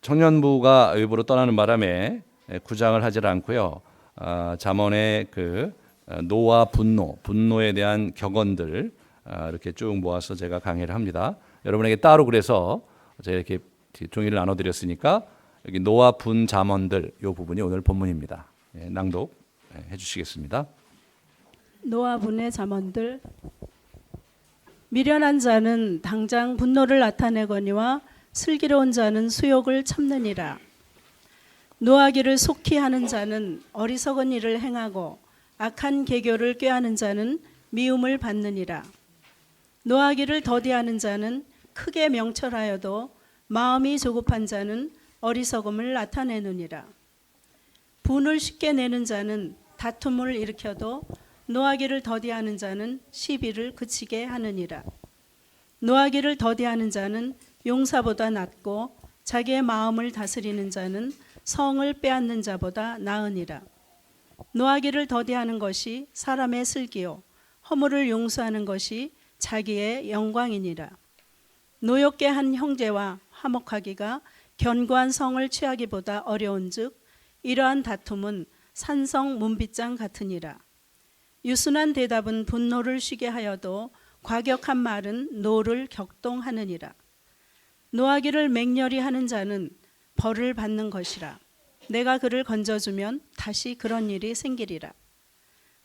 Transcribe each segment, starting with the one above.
청년부가 외부로 떠나는 바람에 구장을 하질 않고요. 잠언의 그 노와 분노에 대한 격언들 이렇게 쭉 모아서 제가 강의를 합니다. 여러분에게 따로 그래서 제가 이렇게 종이를 나눠드렸으니까 여기 노와 분 잠언들 이 부분이 오늘 본문입니다. 낭독 해주시겠습니다. 노아 분의 잠언들. 미련한 자는 당장 분노를 나타내거니와 슬기로운 자는 수욕을 참느니라. 노하기를 속히 하는 자는 어리석은 일을 행하고 악한 계교를 꾀하는 자는 미움을 받느니라. 노하기를 더디하는 자는 크게 명철하여도 마음이 조급한 자는 어리석음을 나타내느니라. 분을 쉽게 내는 자는 다툼을 일으켜도 노하기를 더디하는 자는 시비를 그치게 하느니라. 노하기를 더디하는 자는 용사보다 낫고 자기의 마음을 다스리는 자는 성을 빼앗는 자보다 나으니라. 노하기를 더디하는 것이 사람의 슬기요 허물을 용서하는 것이 자기의 영광이니라. 노엽게 한 형제와 화목하기가 견고한 성을 취하기보다 어려운즉 이러한 다툼은 산성 문빗장 같으니라. 유순한 대답은 분노를 쉬게 하여도 과격한 말은 노를 격동하느니라. 노하기를 맹렬히 하는 자는 벌을 받는 것이라. 내가 그를 건져주면 다시 그런 일이 생기리라.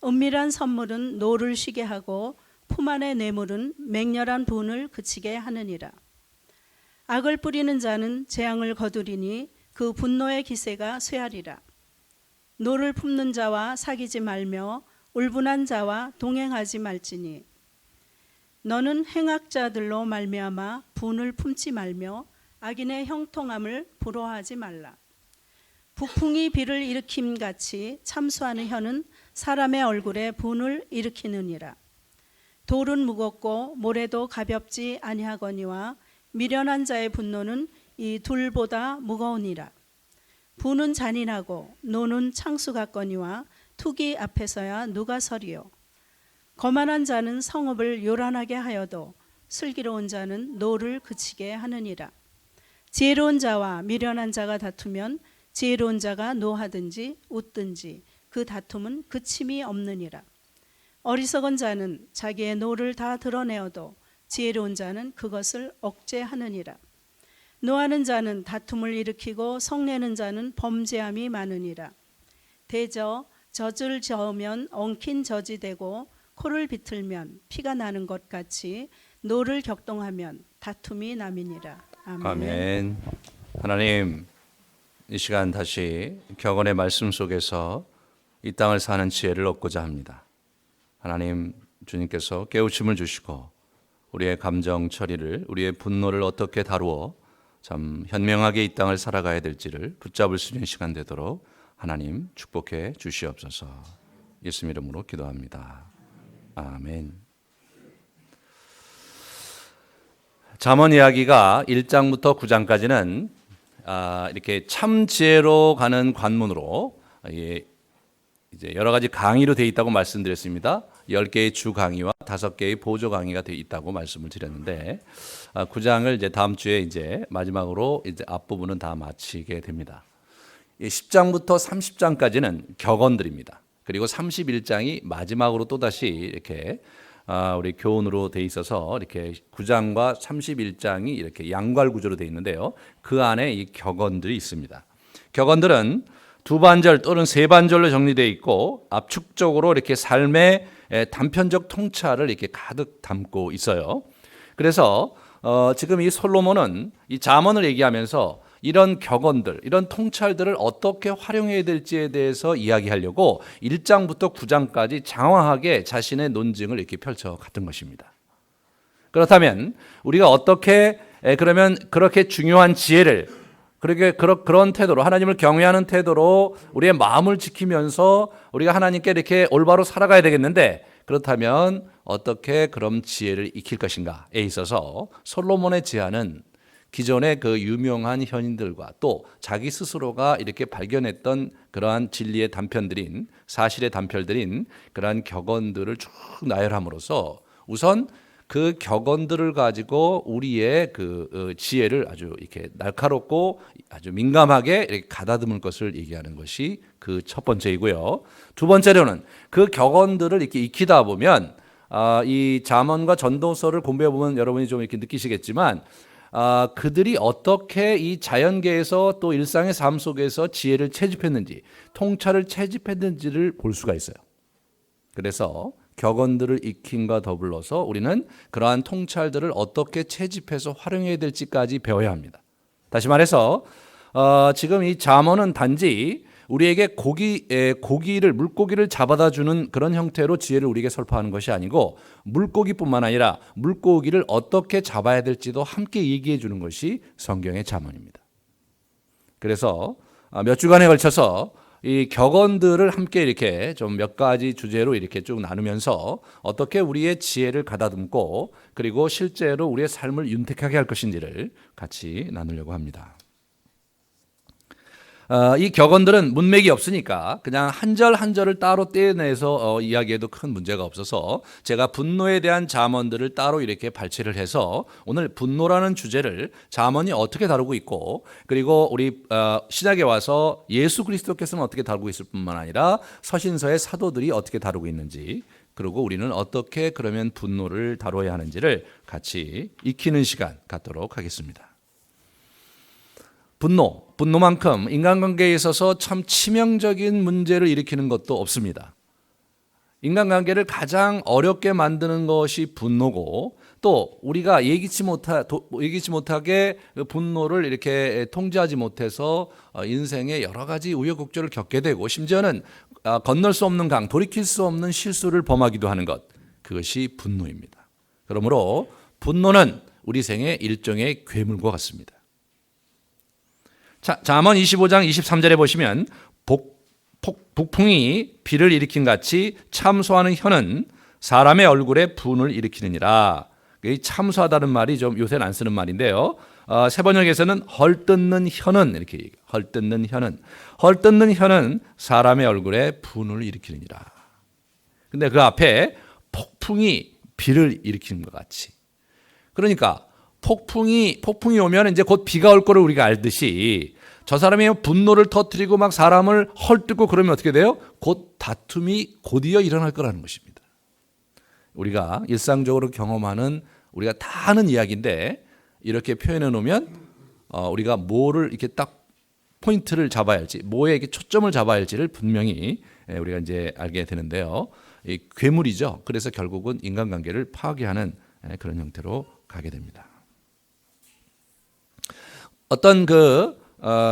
은밀한 선물은 노를 쉬게 하고 품 안의 뇌물은 맹렬한 분을 그치게 하느니라. 악을 뿌리는 자는 재앙을 거두리니 그 분노의 기세가 쇠하리라. 노를 품는 자와 사귀지 말며 울분한 자와 동행하지 말지니 너는 행악자들로 말미암아 분을 품지 말며 악인의 형통함을 부러워하지 말라. 북풍이 비를 일으킴 같이 참수하는 혀는 사람의 얼굴에 분을 일으키느니라. 돌은 무겁고 모래도 가볍지 아니하거니와 미련한 자의 분노는 이 둘보다 무거우니라. 분은 잔인하고 노는 창수 같거니와 투기 앞에서야 누가 서리요. 거만한 자는 성읍을 요란하게 하여도 슬기로운 자는 노를 그치게 하느니라. 지혜로운 자와 미련한 자가 다투면 지혜로운 자가 노하든지 웃든지 그 다툼은 그침이 없느니라. 어리석은 자는 자기의 노를 다 드러내어도 지혜로운 자는 그것을 억제하느니라. 노하는 자는 다툼을 일으키고 성내는 자는 범죄함이 많으니라. 대저 젖을 저으면 엉킨 젖이 되고 코를 비틀면 피가 나는 것 같이 노를 격동하면 다툼이 남이니라. 아멘. 아멘. 하나님, 이 시간 다시 격언의 말씀 속에서 이 땅을 사는 지혜를 얻고자 합니다. 하나님, 주님께서 깨우침을 주시고 우리의 감정 처리를, 우리의 분노를 어떻게 다루어 참 현명하게 이 땅을 살아가야 될지를 붙잡을 수 있는 시간 되도록 하나님 축복해 주시옵소서. 예수 이름으로 기도합니다. 아멘. 잠언 이야기가 1장부터 9장까지는 이렇게 참 지혜로 가는 관문으로 이제 여러 가지 강의로 되어 있다고 말씀드렸습니다. 10개의 주 강의와 5개의 보조 강의가 되어 있다고 말씀을 드렸는데 9장을 이제 다음 주에 이제 마지막으로 이제 앞부분은 다 마치게 됩니다. 10장부터 30장까지는 격언들입니다. 그리고 31장이 마지막으로 또다시 이렇게 우리 교훈으로 돼 있어서 이렇게 9장과 31장이 이렇게 양괄 구조로 돼 있는데요. 그 안에 이 격언들이 있습니다. 격언들은 두 반절 또는 세 반절로 정리되어 있고 압축적으로 이렇게 삶의 단편적 통찰을 이렇게 가득 담고 있어요. 그래서 지금 이 솔로몬은 이 잠언을 얘기하면서 이런 격언들, 이런 통찰들을 어떻게 활용해야 될지에 대해서 이야기하려고 1장부터 9장까지 장황하게 자신의 논증을 이렇게 펼쳐갔던 것입니다. 그렇다면 우리가 어떻게 그러면 그렇게 중요한 지혜를 그런 태도로 하나님을 경외하는 태도로 우리의 마음을 지키면서 우리가 하나님께 이렇게 올바로 살아가야 되겠는데 그렇다면 어떻게 그럼 지혜를 익힐 것인가에 있어서 솔로몬의 제안은 기존의 그 유명한 현인들과 또 자기 스스로가 이렇게 발견했던 그러한 진리의 단편들인 사실의 단편들인 그러한 격언들을 쭉 나열함으로써 우선 그 격언들을 가지고 우리의 그 지혜를 아주 이렇게 날카롭고 아주 민감하게 이렇게 가다듬을 것을 얘기하는 것이 그 첫 번째이고요. 두 번째로는 그 격언들을 이렇게 익히다 보면 이 잠언과 전도서를 공부해 보면 여러분이 좀 이렇게 느끼시겠지만 그들이 어떻게 이 자연계에서 또 일상의 삶 속에서 지혜를 채집했는지, 통찰을 채집했는지를 볼 수가 있어요. 그래서 격언들을 익힘과 더불어서 우리는 그러한 통찰들을 어떻게 채집해서 활용해야 될지까지 배워야 합니다. 다시 말해서 지금 이 잠언은 단지 우리에게 물고기를 잡아다 주는 그런 형태로 지혜를 우리에게 설파하는 것이 아니고, 물고기뿐만 아니라 물고기를 어떻게 잡아야 될지도 함께 얘기해 주는 것이 성경의 잠언입니다. 그래서 몇 주간에 걸쳐서 이 격언들을 함께 이렇게 좀 몇 가지 주제로 이렇게 쭉 나누면서 어떻게 우리의 지혜를 가다듬고 그리고 실제로 우리의 삶을 윤택하게 할 것인지를 같이 나누려고 합니다. 이 격언들은 문맥이 없으니까 그냥 한 절 한 절을 따로 떼내서 이야기해도 큰 문제가 없어서 제가 분노에 대한 잠언들을 따로 이렇게 발췌를 해서 오늘 분노라는 주제를 잠언이 어떻게 다루고 있고, 그리고 우리 신약에 와서 예수 그리스도께서는 어떻게 다루고 있을 뿐만 아니라 서신서의 사도들이 어떻게 다루고 있는지, 그리고 우리는 어떻게 그러면 분노를 다뤄야 하는지를 같이 익히는 시간 갖도록 하겠습니다. 분노만큼 인간관계에 있어서 참 치명적인 문제를 일으키는 것도 없습니다. 인간관계를 가장 어렵게 만드는 것이 분노고, 또 우리가 예기치 못하게 분노를 이렇게 통제하지 못해서 인생에 여러 가지 우여곡절을 겪게 되고, 심지어는 건널 수 없는 강, 돌이킬 수 없는 실수를 범하기도 하는 것, 그것이 분노입니다. 그러므로 분노는 우리 생의 일종의 괴물과 같습니다. 자, 잠언 25장 23절에 보시면 북풍이 비를 일으킨 같이 참소하는 혀는 사람의 얼굴에 분을 일으키느니라. 참소하다는 말이 좀 요새는 안 쓰는 말인데요. 세 번역에서는 헐뜯는 혀는 이렇게 얘기해요. 헐뜯는 혀는 사람의 얼굴에 분을 일으키느니라. 근데 그 앞에 폭풍이 비를 일으키는 것 같이. 그러니까 폭풍이 오면 이제 곧 비가 올 거를 우리가 알듯이, 저 사람이 분노를 터뜨리고 막 사람을 헐뜯고 그러면 어떻게 돼요? 곧 다툼이 곧이어 일어날 거라는 것입니다. 우리가 일상적으로 경험하는, 우리가 다 아는 이야기인데 이렇게 표현해 놓으면 우리가 뭐를 이렇게 딱 포인트를 잡아야 할지, 뭐에 이렇게 초점을 잡아야 할지를 분명히 우리가 이제 알게 되는데요. 이 괴물이죠. 그래서 결국은 인간관계를 파괴하는 그런 형태로 가게 됩니다. 어떤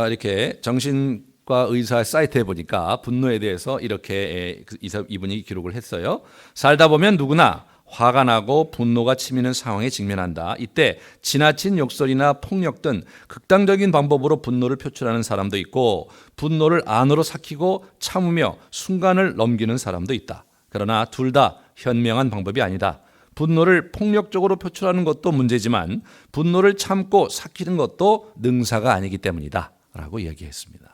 이렇게 정신과 의사 사이트에 보니까 분노에 대해서 이렇게 이분이 기록을 했어요. 살다 보면 누구나 화가 나고 분노가 치미는 상황에 직면한다. 이때 지나친 욕설이나 폭력 등 극단적인 방법으로 분노를 표출하는 사람도 있고, 분노를 안으로 삭히고 참으며 순간을 넘기는 사람도 있다. 그러나 둘 다 현명한 방법이 아니다. 분노를 폭력적으로 표출하는 것도 문제지만 분노를 참고 삭히는 것도 능사가 아니기 때문이다 라고 이야기했습니다.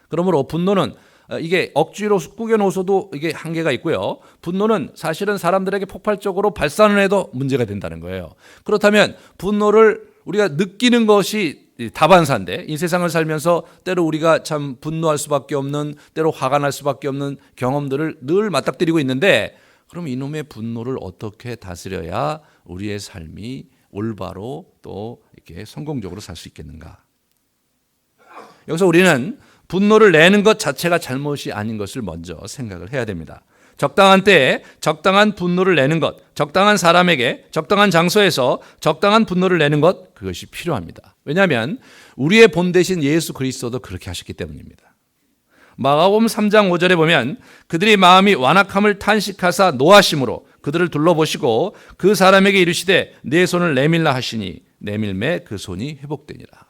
그러므로 분노는 이게 억지로 꾸겨놓아서도 이게 한계가 있고요. 분노는 사실은 사람들에게 폭발적으로 발산을 해도 문제가 된다는 거예요. 그렇다면 분노를 우리가 느끼는 것이 다반사인데, 이 세상을 살면서 때로 우리가 참 분노할 수밖에 없는, 때로 화가 날 수밖에 없는 경험들을 늘 맞닥뜨리고 있는데, 그럼 이놈의 분노를 어떻게 다스려야 우리의 삶이 올바로 또 이렇게 성공적으로 살 수 있겠는가? 여기서 우리는 분노를 내는 것 자체가 잘못이 아닌 것을 먼저 생각을 해야 됩니다. 적당한 때에 적당한 분노를 내는 것, 적당한 사람에게 적당한 장소에서 적당한 분노를 내는 것, 그것이 필요합니다. 왜냐하면 우리의 본 대신 예수 그리스도도 그렇게 하셨기 때문입니다. 마가복음 3장 5절에 보면 그들이 마음이 완악함을 탄식하사 노하심으로 그들을 둘러보시고 그 사람에게 이르시되 내 손을 내밀라 하시니 내밀매 그 손이 회복되니라.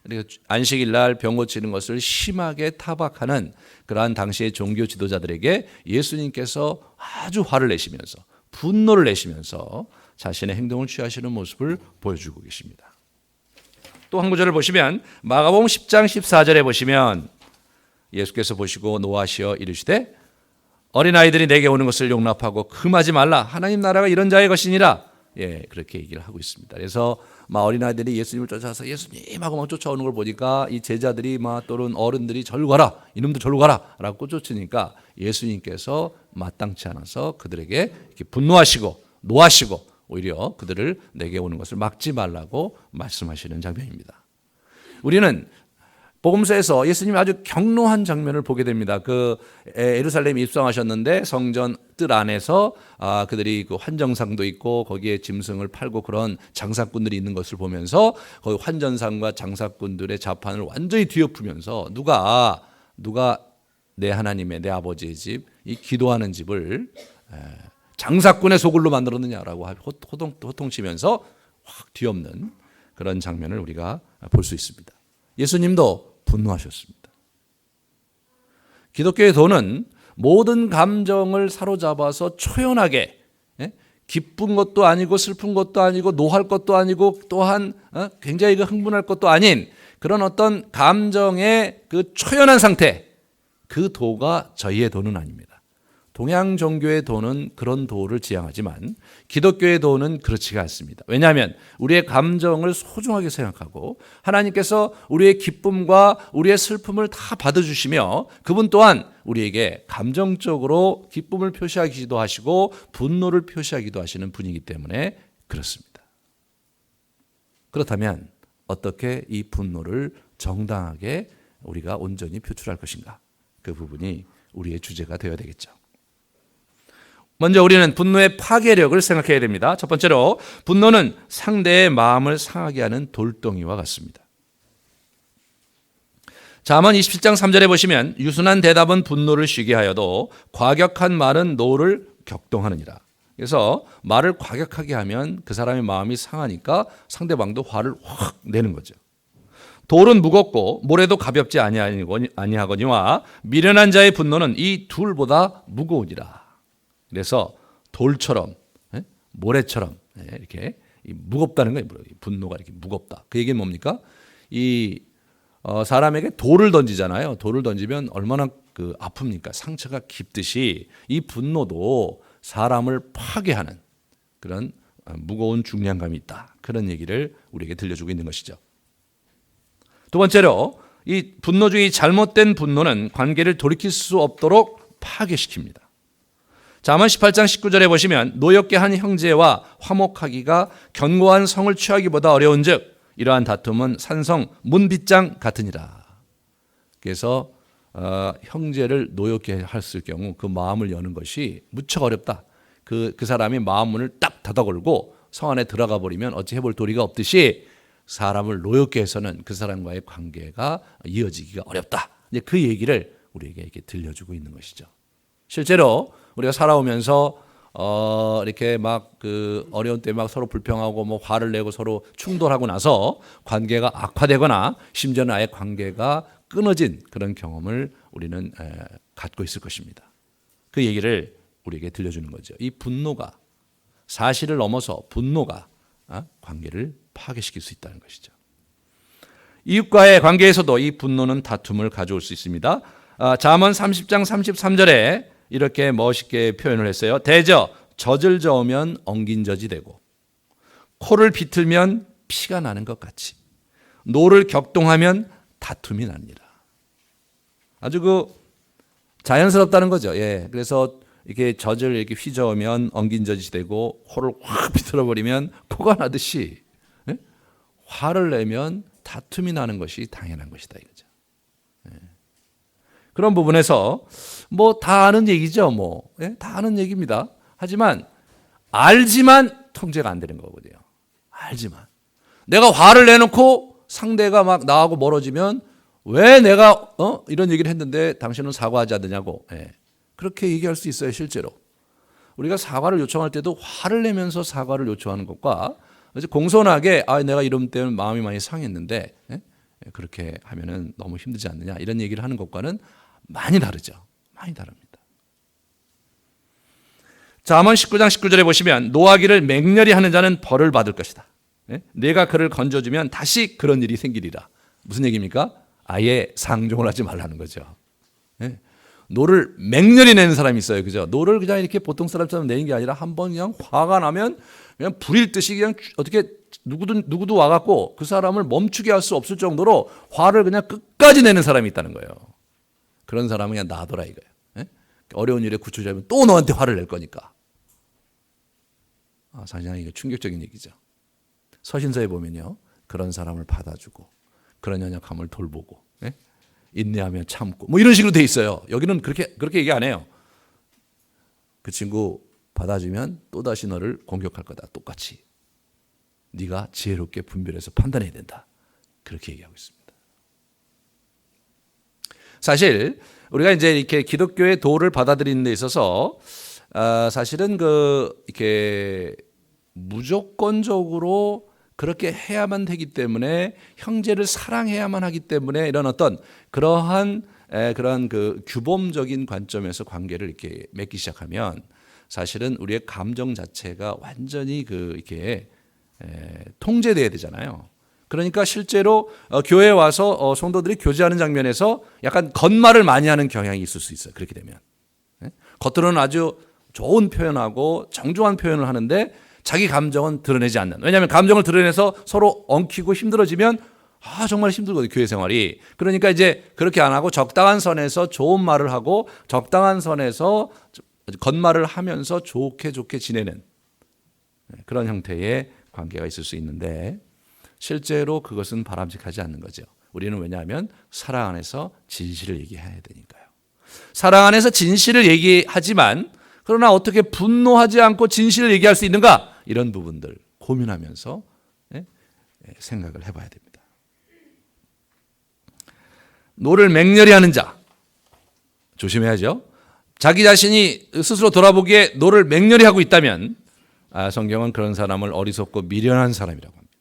그러니까 안식일 날 병 고치는 것을 심하게 타박하는 그러한 당시의 종교 지도자들에게 예수님께서 아주 화를 내시면서, 분노를 내시면서 자신의 행동을 취하시는 모습을 보여주고 계십니다. 또 한 구절을 보시면 마가복음 10장 14절에 보시면 예수께서 보시고 노하시어 이르시되 어린아이들이 내게 오는 것을 용납하고 금하지 말라. 하나님 나라가 이런 자의 것이니라. 그렇게 얘기를 하고 있습니다. 그래서 막 어린아이들이 예수님을 쫓아서 예수님하고 막 쫓아오는 걸 보니까 이 제자들이 막 또는 어른들이 절로 가라, 이놈들 절로 가라라고 쫓으니까 예수님께서 마땅치 않아서 그들에게 이렇게 분노하시고 노하시고 오히려 그들을 내게 오는 것을 막지 말라고 말씀하시는 장면입니다. 우리는 복음서에서 예수님이 아주 경로한 장면을 보게 됩니다. 그 예루살렘에 입성하셨는데 성전 뜰 안에서 그들이 그 환정상도 있고 거기에 짐승을 팔고 그런 장사꾼들이 있는 것을 보면서 거기 환전상과 장사꾼들의 자판을 완전히 뒤엎으면서 누가 내 하나님의 내 아버지의 집, 이 기도하는 집을 장사꾼의 소굴로 만들었느냐라고 호통치면서 확 뒤엎는 그런 장면을 우리가 볼 수 있습니다. 예수님도 분노하셨습니다. 기독교의 도는 모든 감정을 사로잡아서 초연하게 기쁜 것도 아니고 슬픈 것도 아니고 노할 것도 아니고 또한 굉장히 흥분할 것도 아닌 그런 어떤 감정의 그 초연한 상태, 그 도가 저희의 도는 아닙니다. 동양 종교의 도는 그런 도를 지향하지만 기독교의 도는 그렇지가 않습니다. 왜냐하면 우리의 감정을 소중하게 생각하고 하나님께서 우리의 기쁨과 우리의 슬픔을 다 받아주시며 그분 또한 우리에게 감정적으로 기쁨을 표시하기도 하시고 분노를 표시하기도 하시는 분이기 때문에 그렇습니다. 그렇다면 어떻게 이 분노를 정당하게 우리가 온전히 표출할 것인가? 그 부분이 우리의 주제가 되어야 되겠죠. 먼저 우리는 분노의 파괴력을 생각해야 됩니다. 첫 번째로 분노는 상대의 마음을 상하게 하는 돌덩이와 같습니다. 잠언 27장 3절에 보시면 유순한 대답은 분노를 쉬게 하여도 과격한 말은 노를 격동하느니라. 그래서 말을 과격하게 하면 그 사람의 마음이 상하니까 상대방도 화를 확 내는 거죠. 돌은 무겁고 모래도 가볍지 아니하거니와 미련한 자의 분노는 이 둘보다 무거우니라. 그래서 돌처럼 모래처럼 이렇게 무겁다는 거예요. 분노가 이렇게 무겁다. 그 얘기는 뭡니까? 이 사람에게 돌을 던지잖아요. 돌을 던지면 얼마나 그 아픕니까? 상처가 깊듯이 이 분노도 사람을 파괴하는 그런 무거운 중량감이 있다. 그런 얘기를 우리에게 들려주고 있는 것이죠. 두 번째로 이 분노 중에 잘못된 분노는 관계를 돌이킬 수 없도록 파괴시킵니다. 잠언 18장 19절에 보시면 노엽게 한 형제와 화목하기가 견고한 성을 취하기보다 어려운즉 이러한 다툼은 산성 문빗장 같으니라. 그래서 형제를 노엽게 했을 경우 그 마음을 여는 것이 무척 어렵다. 그 사람이 마음 문을 딱 닫아 걸고 성 안에 들어가 버리면 어찌 해볼 도리가 없듯이 사람을 노엽게 해서는 그 사람과의 관계가 이어지기가 어렵다. 이제 그 얘기를 우리에게 이렇게 들려주고 있는 것이죠. 실제로 우리가 살아오면서 이렇게 막 그 어려운 때 막 서로 불평하고 뭐 화를 내고 서로 충돌하고 나서 관계가 악화되거나 심지어는 아예 관계가 끊어진 그런 경험을 우리는 갖고 있을 것입니다. 그 얘기를 우리에게 들려주는 거죠. 이 분노가 사실을 넘어서 분노가 관계를 파괴시킬 수 있다는 것이죠. 이웃과의 관계에서도 이 분노는 다툼을 가져올 수 있습니다. 잠언 30장 33절에 이렇게 멋있게 표현을 했어요. 대저 젖을 저으면 엉긴 젖이 되고 코를 비틀면 피가 나는 것 같이 노를 격동하면 다툼이 납니다. 아주 그 자연스럽다는 거죠. 그래서 이렇게 젖을 이렇게 휘저으면 엉긴 젖이 되고 코를 확 비틀어 버리면 코가 나듯이 화를 내면 다툼이 나는 것이 당연한 것이다 이거죠. 그런 부분에서 뭐 다 아는 얘기죠. 다 아는 얘기입니다. 하지만 알지만 통제가 안 되는 거거든요. 알지만 내가 화를 내놓고 상대가 막 나하고 멀어지면 왜 내가 이런 얘기를 했는데 당신은 사과하지 않느냐고 그렇게 얘기할 수 있어요. 실제로 우리가 사과를 요청할 때도 화를 내면서 사과를 요청하는 것과 공손하게 내가 이런 때는 마음이 많이 상했는데 그렇게 하면은 너무 힘들지 않느냐 이런 얘기를 하는 것과는 많이 다르죠. 많이 다릅니다. 잠언 19장 19절에 보시면 노하기를 맹렬히 하는 자는 벌을 받을 것이다. 내가 그를 건져주면 다시 그런 일이 생기리라. 무슨 얘기입니까? 아예 상종을 하지 말라는 거죠. 노를 맹렬히 내는 사람이 있어요. 그죠? 노를 그냥 이렇게 보통 사람처럼 내는 게 아니라 한번 그냥 화가 나면 그냥 불일 듯이 그냥 어떻게 누구도 와갖고 그 사람을 멈추게 할 수 없을 정도로 화를 그냥 끝까지 내는 사람이 있다는 거예요. 그런 사람은 그냥 놔둬라 이거예요. 예? 어려운 일에 구출자면 또 너한테 화를 낼 거니까. 상당히 이거 충격적인 얘기죠. 서신서에 보면요. 그런 사람을 받아주고 그런 연약함을 돌보고 예? 인내하며 참고 뭐 이런 식으로 돼 있어요. 여기는 그렇게 얘기 안 해요. 그 친구 받아주면 또다시 너를 공격할 거다. 똑같이. 네가 지혜롭게 분별해서 판단해야 된다. 그렇게 얘기하고 있습니다. 사실 우리가 이제 이렇게 기독교의 도를 받아들이는 데 있어서 사실은 이렇게 무조건적으로 그렇게 해야만 되기 때문에 형제를 사랑해야만 하기 때문에 이런 어떤 그러한 규범적인 관점에서 관계를 이렇게 맺기 시작하면 사실은 우리의 감정 자체가 완전히 이렇게 통제돼야 되잖아요. 그러니까 실제로 교회에 와서 성도들이 교제하는 장면에서 약간 겉말을 많이 하는 경향이 있을 수 있어요. 그렇게 되면 겉으로는 아주 좋은 표현하고 정중한 표현을 하는데 자기 감정은 드러내지 않는. 왜냐하면 감정을 드러내서 서로 엉키고 힘들어지면 정말 힘들거든요. 교회 생활이. 그러니까 이제 그렇게 안 하고 적당한 선에서 좋은 말을 하고 적당한 선에서 겉말을 하면서 좋게 지내는 그런 형태의 관계가 있을 수 있는데 실제로 그것은 바람직하지 않는 거죠. 우리는 왜냐하면 사랑 안에서 진실을 얘기해야 되니까요. 사랑 안에서 진실을 얘기하지만 그러나 어떻게 분노하지 않고 진실을 얘기할 수 있는가? 이런 부분들 고민하면서 생각을 해봐야 됩니다. 노를 맹렬히 하는 자 조심해야죠. 자기 자신이 스스로 돌아보기에 노를 맹렬히 하고 있다면 성경은 그런 사람을 어리석고 미련한 사람이라고 합니다.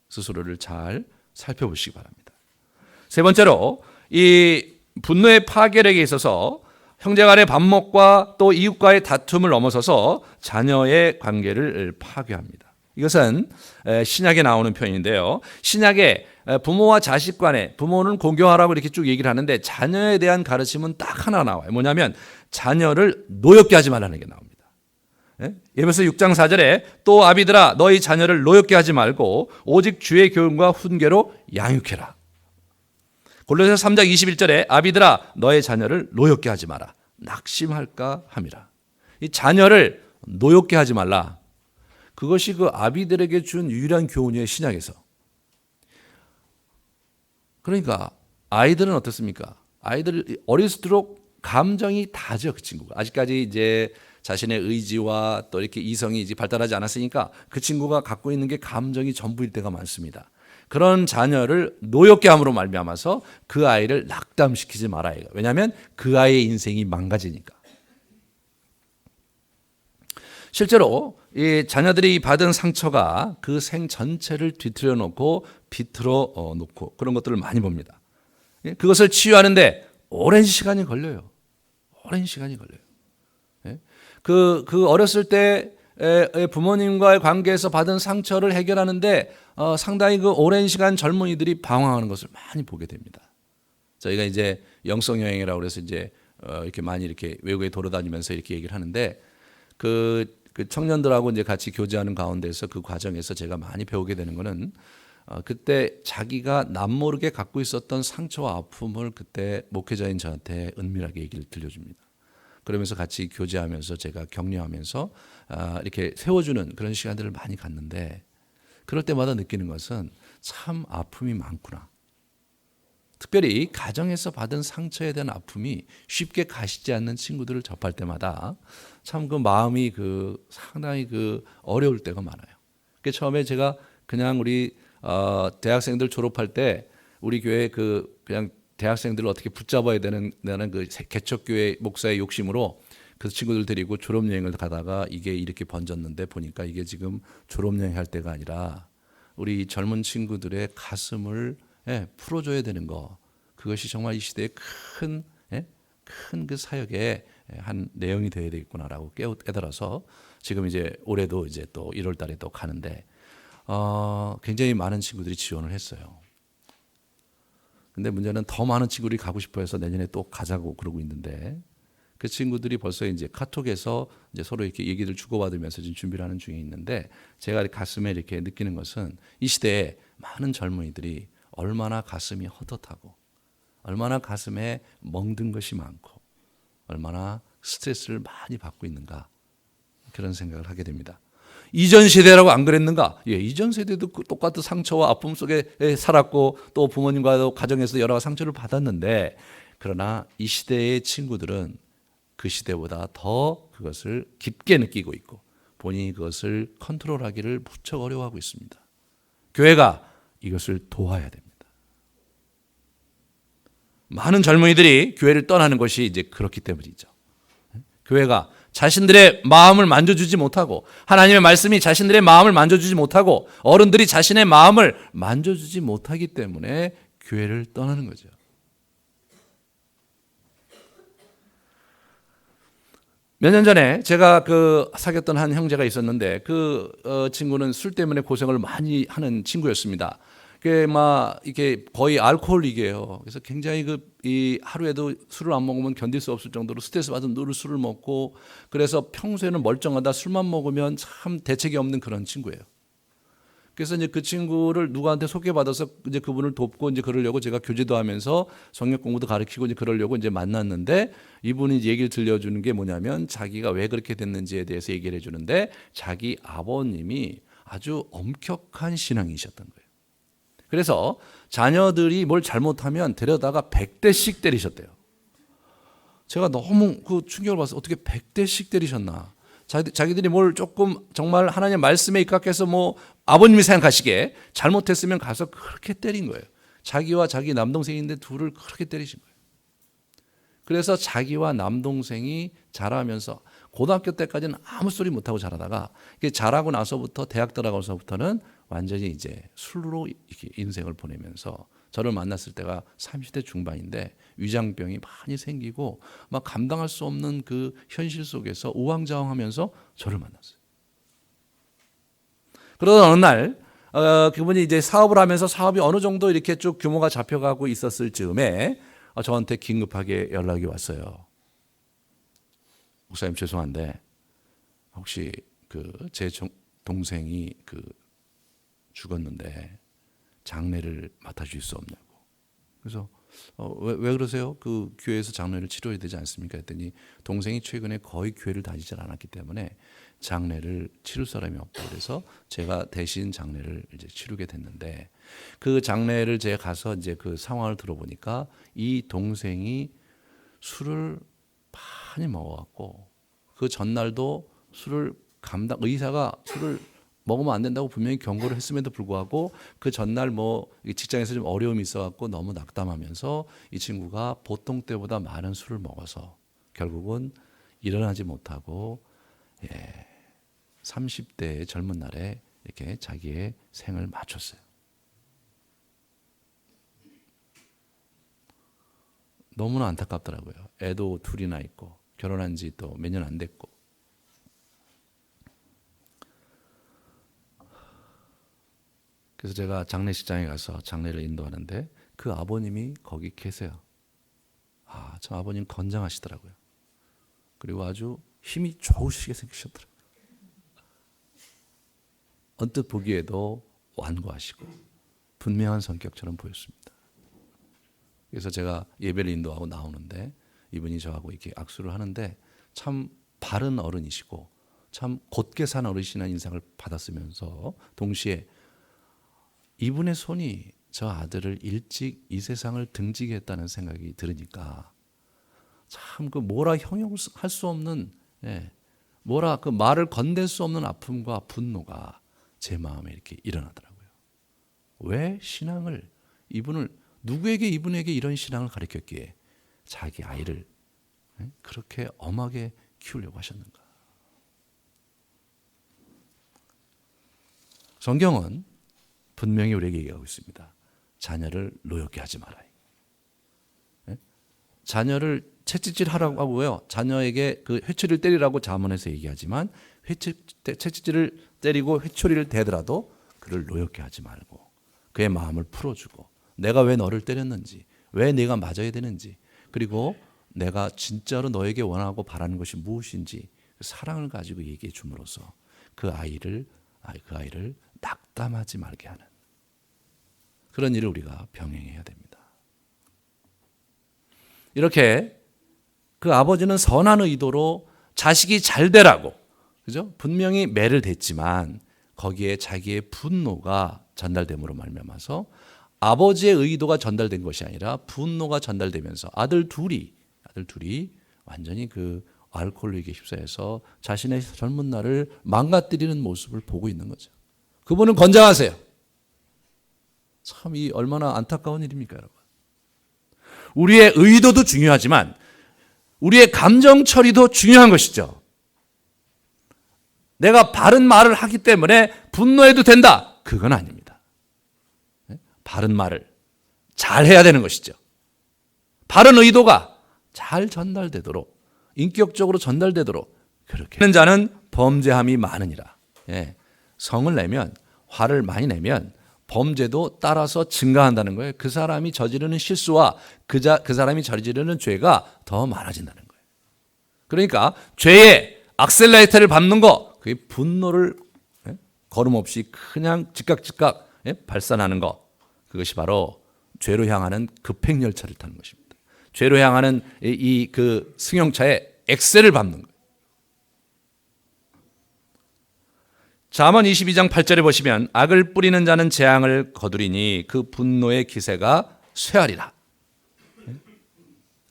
스스로를 잘 살펴보시기 바랍니다. 세 번째로 이 분노의 파괴력에 있어서 형제 간의 반목과 또 이웃과의 다툼을 넘어서서 자녀의 관계를 파괴합니다. 이것은 신약에 나오는 표현인데요. 신약에 부모와 자식 간에 부모는 공경하라고 이렇게 쭉 얘기를 하는데 자녀에 대한 가르침은 딱 하나 나와요. 뭐냐면 자녀를 노엽게 하지 말라는 게 나옵니다. 에베소 6장 4절에 또 아비들아 너희 자녀를 노엽게 하지 말고 오직 주의 교훈과 훈계로 양육해라. 골로새서 3장 21절에 아비들아 너의 자녀를 노엽게 하지 마라. 낙심할까 함이라. 이 자녀를 노엽게 하지 말라. 그것이 그 아비들에게 준 유일한 교훈이에요. 신약에서. 그러니까 아이들은 어떻습니까? 아이들 어릴수록 감정이 다죠. 그 친구가. 아직까지 이제 자신의 의지와 또 이렇게 이성이 이제 발달하지 않았으니까 그 친구가 갖고 있는 게 감정이 전부일 때가 많습니다. 그런 자녀를 노엽게 함으로 말미암아서 그 아이를 낙담시키지 말아야 해요. 왜냐하면 그 아이의 인생이 망가지니까. 실제로 이 자녀들이 받은 상처가 그 생 전체를 뒤틀어 놓고 비틀어 놓고 그런 것들을 많이 봅니다. 그것을 치유하는데 오랜 시간이 걸려요. 오랜 시간이 걸려요. 그 어렸을 때 부모님과의 관계에서 받은 상처를 해결하는데 상당히 그 오랜 시간 젊은이들이 방황하는 것을 많이 보게 됩니다. 저희가 이제 영성 여행이라고 그래서 이제 이렇게 많이 이렇게 외국에 돌아다니면서 이렇게 얘기를 하는데 그 청년들하고 이제 같이 교제하는 가운데서 그 과정에서 제가 많이 배우게 되는 거는 그때 자기가 남모르게 갖고 있었던 상처와 아픔을 그때 목회자인 저한테 은밀하게 얘기를 들려줍니다. 그러면서 같이 교제하면서 제가 격려하면서 이렇게 세워주는 그런 시간들을 많이 갖는데 그럴 때마다 느끼는 것은 참 아픔이 많구나. 특별히 가정에서 받은 상처에 대한 아픔이 쉽게 가시지 않는 친구들을 접할 때마다 참 그 마음이 상당히 어려울 때가 많아요. 그 처음에 제가 그냥 우리 대학생들 졸업할 때 우리 교회 그냥 대학생들을 어떻게 붙잡아야 되는 그 개척교회 목사의 욕심으로 그 친구들 데리고 졸업여행을 가다가 이게 이렇게 번졌는데 보니까 이게 지금 졸업여행 할 때가 아니라 우리 젊은 친구들의 가슴을 풀어줘야 되는 거. 그것이 정말 이 시대의 큰 그 사역의 한 내용이 되어야 되겠구나라고 깨달아서 지금 이제 올해도 이제 또 1월 달에 또 가는데 굉장히 많은 친구들이 지원을 했어요. 근데 문제는 더 많은 친구들이 가고 싶어 해서 내년에 또 가자고 그러고 있는데 그 친구들이 벌써 이제 카톡에서 이제 서로 이렇게 얘기를 주고받으면서 지금 준비를 하는 중에 있는데 제가 가슴에 이렇게 느끼는 것은 이 시대에 많은 젊은이들이 얼마나 가슴이 헛헛하고 얼마나 가슴에 멍든 것이 많고 얼마나 스트레스를 많이 받고 있는가 그런 생각을 하게 됩니다. 이전 세대라고 안 그랬는가? 예, 이전 세대도 똑같은 상처와 아픔 속에 살았고 또 부모님과도 가정에서 여러 가지 상처를 받았는데 그러나 이 시대의 친구들은 그 시대보다 더 그것을 깊게 느끼고 있고 본인이 그것을 컨트롤하기를 무척 어려워하고 있습니다. 교회가 이것을 도와야 됩니다. 많은 젊은이들이 교회를 떠나는 것이 이제 그렇기 때문이죠. 교회가 자신들의 마음을 만져주지 못하고 하나님의 말씀이 자신들의 마음을 만져주지 못하고 어른들이 자신의 마음을 만져주지 못하기 때문에 교회를 떠나는 거죠. 몇 년 전에 제가 사귀었던 한 형제가 있었는데 그 친구는 술 때문에 고생을 많이 하는 친구였습니다. 그게 이게 거의 알코올릭이에요. 그래서 굉장히 이 하루에도 술을 안 먹으면 견딜 수 없을 정도로 스트레스 받은 늘 술을 먹고 그래서 평소에는 멀쩡하다 술만 먹으면 참 대책이 없는 그런 친구예요. 그래서 이제 그 친구를 누구한테 소개받아서 이제 그분을 돕고 이제 그러려고 제가 교제도 하면서 성역 공부도 가르치고 이제 그러려고 이제 만났는데 이분이 이제 얘기를 들려주는 게 뭐냐면 자기가 왜 그렇게 됐는지에 대해서 얘기를 해주는데 자기 아버님이 아주 엄격한 신앙이셨던 거예요. 그래서 자녀들이 뭘 잘못하면 데려다가 100대씩 때리셨대요. 제가 너무 그 충격을 받아서 어떻게 100대씩 때리셨나. 자기들이 뭘 조금 정말 하나님의 말씀에 입각해서 아버님이 생각하시기에 잘못했으면 가서 그렇게 때린 거예요. 자기와 자기 남동생인데 둘을 그렇게 때리신 거예요. 그래서 자기와 남동생이 자라면서 고등학교 때까지는 아무 소리 못하고 자라다가 자라고 나서부터 대학 들어가서부터는 완전히 이제 술로 이렇게 인생을 보내면서 저를 만났을 때가 30대 중반인데 위장병이 많이 생기고 막 감당할 수 없는 그 현실 속에서 우왕좌왕하면서 저를 만났어요. 그러던 어느 날 그분이 이제 사업을 하면서 사업이 어느 정도 이렇게 쭉 규모가 잡혀가고 있었을 즈음에 저한테 긴급하게 연락이 왔어요. 목사님 죄송한데 혹시 제 동생이 죽었는데 장례를 맡아주실 수 없냐고. 그래서 왜 그러세요? 그 교회에서 장례를 치러야 되지 않습니까? 했더니 동생이 최근에 거의 교회를 다니지 않았기 때문에 장례를 치를 사람이 없다. 그래서 제가 대신 장례를 이제 치르게 됐는데 그 장례를 제가 가서 이제 그 상황을 들어보니까 이 동생이 술을 많이 먹어갖고 그 전날도 의사가 술을 먹으면 안 된다고 분명히 경고를 했음에도 불구하고 그 전날 직장에서 좀 어려움이 있어갖고 너무 낙담하면서 이 친구가 보통 때보다 많은 술을 먹어서 결국은 일어나지 못하고 30대의 젊은 날에 이렇게 자기의 생을 마쳤어요. 너무나 안타깝더라고요. 애도 둘이나 있고 결혼한 지 또 몇 년 안 됐고. 그래서 제가 장례식장에 가서 장례를 인도하는데 그 아버님이 거기 계세요. 저 아버님 건장하시더라고요. 그리고 아주 힘이 좋으시게 생기셨더라고요. 언뜻 보기에도 완고하시고 분명한 성격처럼 보였습니다. 그래서 제가 예배를 인도하고 나오는데 이분이 저하고 이렇게 악수를 하는데 참 바른 어른이시고 참 곧게 산 어르신이라는 인상을 받았으면서 동시에 이분의 손이 저 아들을 일찍 이 세상을 등지게 했다는 생각이 들으니까 참 뭐라 형용할 수 없는 뭐라 말을 건넬 수 없는 아픔과 분노가 제 마음에 이렇게 일어나더라고요. 왜 신앙을 누구에게 이분에게 이런 신앙을 가르쳤기에 자기 아이를 그렇게 엄하게 키우려고 하셨는가? 성경은 분명히 우리에게 얘기하고 있습니다. 자녀를 노엽게 하지 말아요. 자녀를 채찍질하라고 하고요. 자녀에게 회초리를 때리라고 잠언에서 얘기하지만 채찍질을 때리고 회초리를 대더라도 그를 노엽게 하지 말고 그의 마음을 풀어주고 내가 왜 너를 때렸는지, 왜 내가 맞아야 되는지, 그리고 내가 진짜로 너에게 원하고 바라는 것이 무엇인지 사랑을 가지고 얘기해 줌으로써 그 아이를 낙담하지 말게 하는 그런 일을 우리가 병행해야 됩니다. 이렇게 그 아버지는 선한 의도로 자식이 잘 되라고, 그죠? 분명히 매를 댔지만 거기에 자기의 분노가 전달됨으로 말미암아서 아버지의 의도가 전달된 것이 아니라 분노가 전달되면서 아들 둘이 완전히 그 알코올에 휩싸여서 자신의 젊은 날을 망가뜨리는 모습을 보고 있는 거죠. 그분은 건장하세요. 참 이 얼마나 안타까운 일입니까, 여러분. 우리의 의도도 중요하지만 우리의 감정 처리도 중요한 것이죠. 내가 바른 말을 하기 때문에 분노해도 된다. 그건 아닙니다. 바른 말을 잘 해야 되는 것이죠. 바른 의도가 잘 전달되도록, 인격적으로 전달되도록 그렇게 하는 자는 범죄함이 많으니라. 성을 내면, 화를 많이 내면 범죄도 따라서 증가한다는 거예요. 그 사람이 저지르는 실수와 그 사람이 저지르는 죄가 더 많아진다는 거예요. 그러니까 죄의 악셀레이터를 밟는 거, 그게 분노를 걸음 없이 그냥 즉각 발산하는 거, 그것이 바로 죄로 향하는 급행열차를 타는 것입니다. 죄로 향하는 그 승용차의 엑셀을 밟는 거예요. 잠언 22장 8절에 보시면 악을 뿌리는 자는 재앙을 거두리니 그 분노의 기세가 쇠하리라.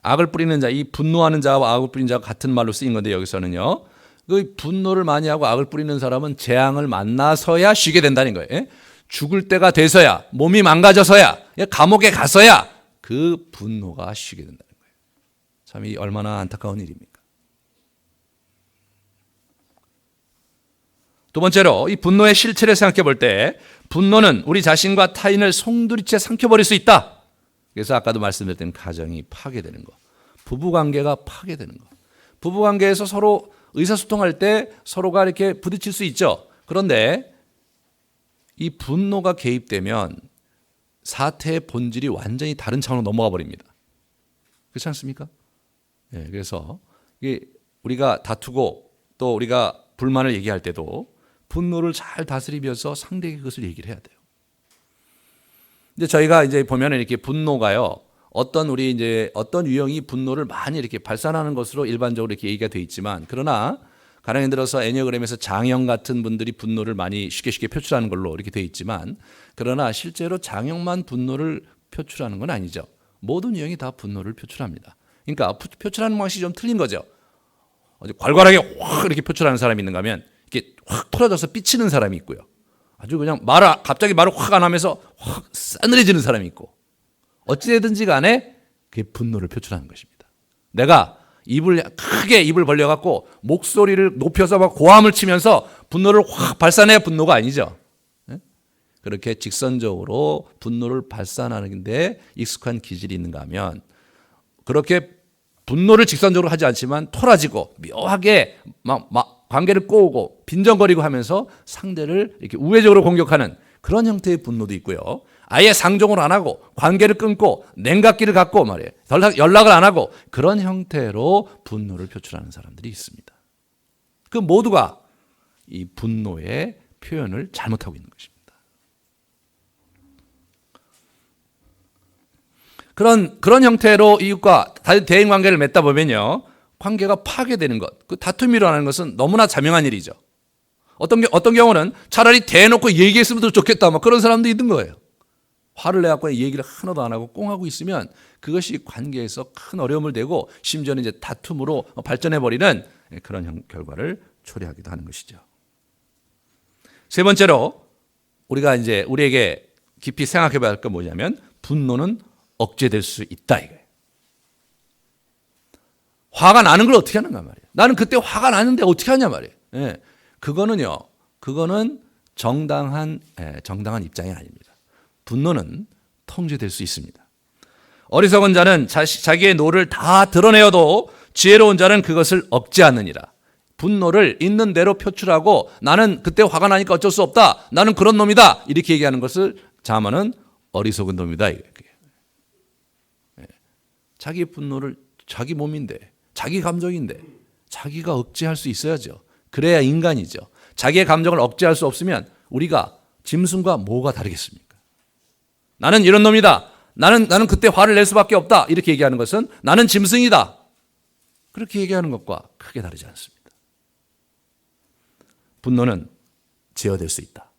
악을 뿌리는 자, 이 분노하는 자와 악을 뿌리는 자가 같은 말로 쓰인 건데 여기서는요, 그 분노를 많이 하고 악을 뿌리는 사람은 재앙을 만나서야 쉬게 된다는 거예요. 죽을 때가 돼서야, 몸이 망가져서야, 감옥에 가서야 그 분노가 쉬게 된다는 거예요. 참 이 얼마나 안타까운 일입니까? 두 번째로 이 분노의 실체를 생각해 볼 때 분노는 우리 자신과 타인을 송두리째 삼켜버릴 수 있다. 그래서 아까도 말씀드렸던 가정이 파괴되는 거, 부부관계가 파괴되는 거. 부부관계에서 서로 의사소통할 때 서로가 이렇게 부딪힐 수 있죠. 그런데 이 분노가 개입되면 사태의 본질이 완전히 다른 차원으로 넘어가 버립니다. 그렇지 않습니까? 그래서 우리가 다투고 또 우리가 불만을 얘기할 때도 분노를 잘 다스리면서 상대에게 그것을 얘기를 해야 돼요. 근데 저희가 이제 보면 이렇게 분노가요, 어떤 유형이 분노를 많이 이렇게 발산하는 것으로 일반적으로 이렇게 얘기가 돼 있지만, 그러나 가령 예를 들어서 애니어그램에서 장형 같은 분들이 분노를 많이 쉽게 표출하는 걸로 이렇게 돼 있지만, 그러나 실제로 장형만 분노를 표출하는 건 아니죠. 모든 유형이 다 분노를 표출합니다. 그러니까 표출하는 방식이 좀 틀린 거죠. 괄괄하게 확 이렇게 표출하는 사람이 있는가 하면 이렇게 확 터져서 삐치는 사람이 있고요. 아주 그냥 갑자기 말을 확 안 하면서 확 싸늘해지는 사람이 있고, 어찌되든지 간에 그게 분노를 표출하는 것입니다. 내가 크게 입을 벌려갖고 목소리를 높여서 막 고함을 치면서 분노를 확 발산해야 분노가 아니죠. 그렇게 직선적으로 분노를 발산하는데 익숙한 기질이 있는가 하면, 그렇게 분노를 직선적으로 하지 않지만 토라지고 묘하게 막 관계를 꼬우고 빈정거리고 하면서 상대를 이렇게 우회적으로 공격하는 그런 형태의 분노도 있고요. 아예 상종을 안 하고 관계를 끊고 냉각기를 갖고 말이에요. 연락을 안 하고 그런 형태로 분노를 표출하는 사람들이 있습니다. 그 모두가 이 분노의 표현을 잘못하고 있는 것입니다. 그런 형태로 이웃과 대인 관계를 맺다 보면요, 관계가 파괴되는 것, 그 다툼이 일어나는 것은 너무나 자명한 일이죠. 어떤 경우는 차라리 대놓고 얘기했으면 더 좋겠다, 막 그런 사람도 있는 거예요. 화를 내갖고 얘기를 하나도 안 하고 꽁하고 있으면 그것이 관계에서 큰 어려움을 대고 심지어는 이제 다툼으로 발전해버리는 그런 결과를 초래하기도 하는 것이죠. 세 번째로 우리가 이제 우리에게 깊이 생각해봐야 할 건 뭐냐면, 분노는 억제될 수 있다 이거예요. 화가 나는 걸 어떻게 하는가 말이에요. 나는 그때 화가 나는데 어떻게 하냐 말이에요. 그거는 정당한 입장이 아닙니다. 분노는 통제될 수 있습니다. 어리석은 자는 자기의 노를 다 드러내어도 지혜로운 자는 그것을 억제하느니라. 분노를 있는 대로 표출하고 나는 그때 화가 나니까 어쩔 수 없다, 나는 그런 놈이다, 이렇게 얘기하는 것을 잠언은 어리석은 놈이다. 이게. 자기 분노를 자기 몸인데, 자기 감정인데 자기가 억제할 수 있어야죠. 그래야 인간이죠. 자기의 감정을 억제할 수 없으면 우리가 짐승과 뭐가 다르겠습니까? 나는 이런 놈이다. 나는 그때 화를 낼 수밖에 없다. 이렇게 얘기하는 것은 나는 짐승이다. 그렇게 얘기하는 것과 크게 다르지 않습니다. 분노는 제어될 수 있다.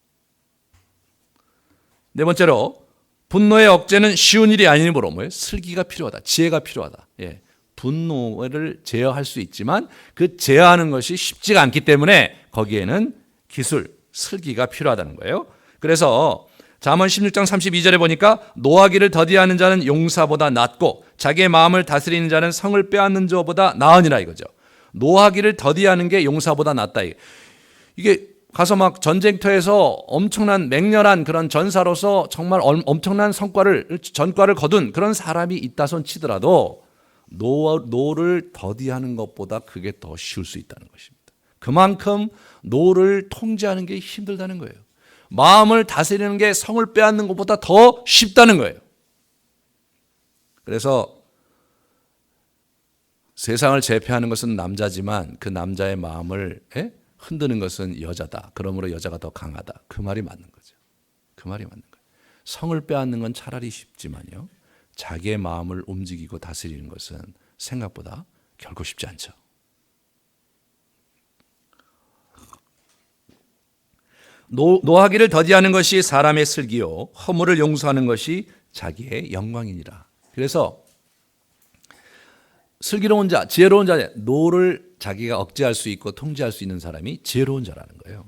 네 번째로 분노의 억제는 쉬운 일이 아니므로 뭐예요? 슬기가 필요하다. 지혜가 필요하다. 예. 분노를 제어할 수 있지만 그 제어하는 것이 쉽지가 않기 때문에 거기에는 기술, 슬기가 필요하다는 거예요. 그래서 잠언 16장 32절에 보니까 노하기를 더디하는 자는 용사보다 낫고 자기의 마음을 다스리는 자는 성을 빼앗는 자보다 나으니라 이거죠. 노하기를 더디하는 게 용사보다 낫다. 이게 가서 막 전쟁터에서 엄청난 맹렬한 그런 전사로서 정말 엄청난 전과를 거둔 그런 사람이 있다 손 치더라도 노를 더디하는 것보다 그게 더 쉬울 수 있다는 것입니다. 그만큼 노를 통제하는 게 힘들다는 거예요. 마음을 다스리는 게 성을 빼앗는 것보다 더 쉽다는 거예요. 그래서 세상을 제패하는 것은 남자지만 그 남자의 마음을 흔드는 것은 여자다. 그러므로 여자가 더 강하다. 그 말이 맞는 거죠. 그 말이 맞는 거예요. 성을 빼앗는 건 차라리 쉽지만요. 자기의 마음을 움직이고 다스리는 것은 생각보다 결코 쉽지 않죠. 노하기를 더디하는 것이 사람의 슬기요 허물을 용서하는 것이 자기의 영광이니라. 그래서 슬기로운 자, 지혜로운 자, 노를 자기가 억제할 수 있고 통제할 수 있는 사람이 지혜로운 자라는 거예요.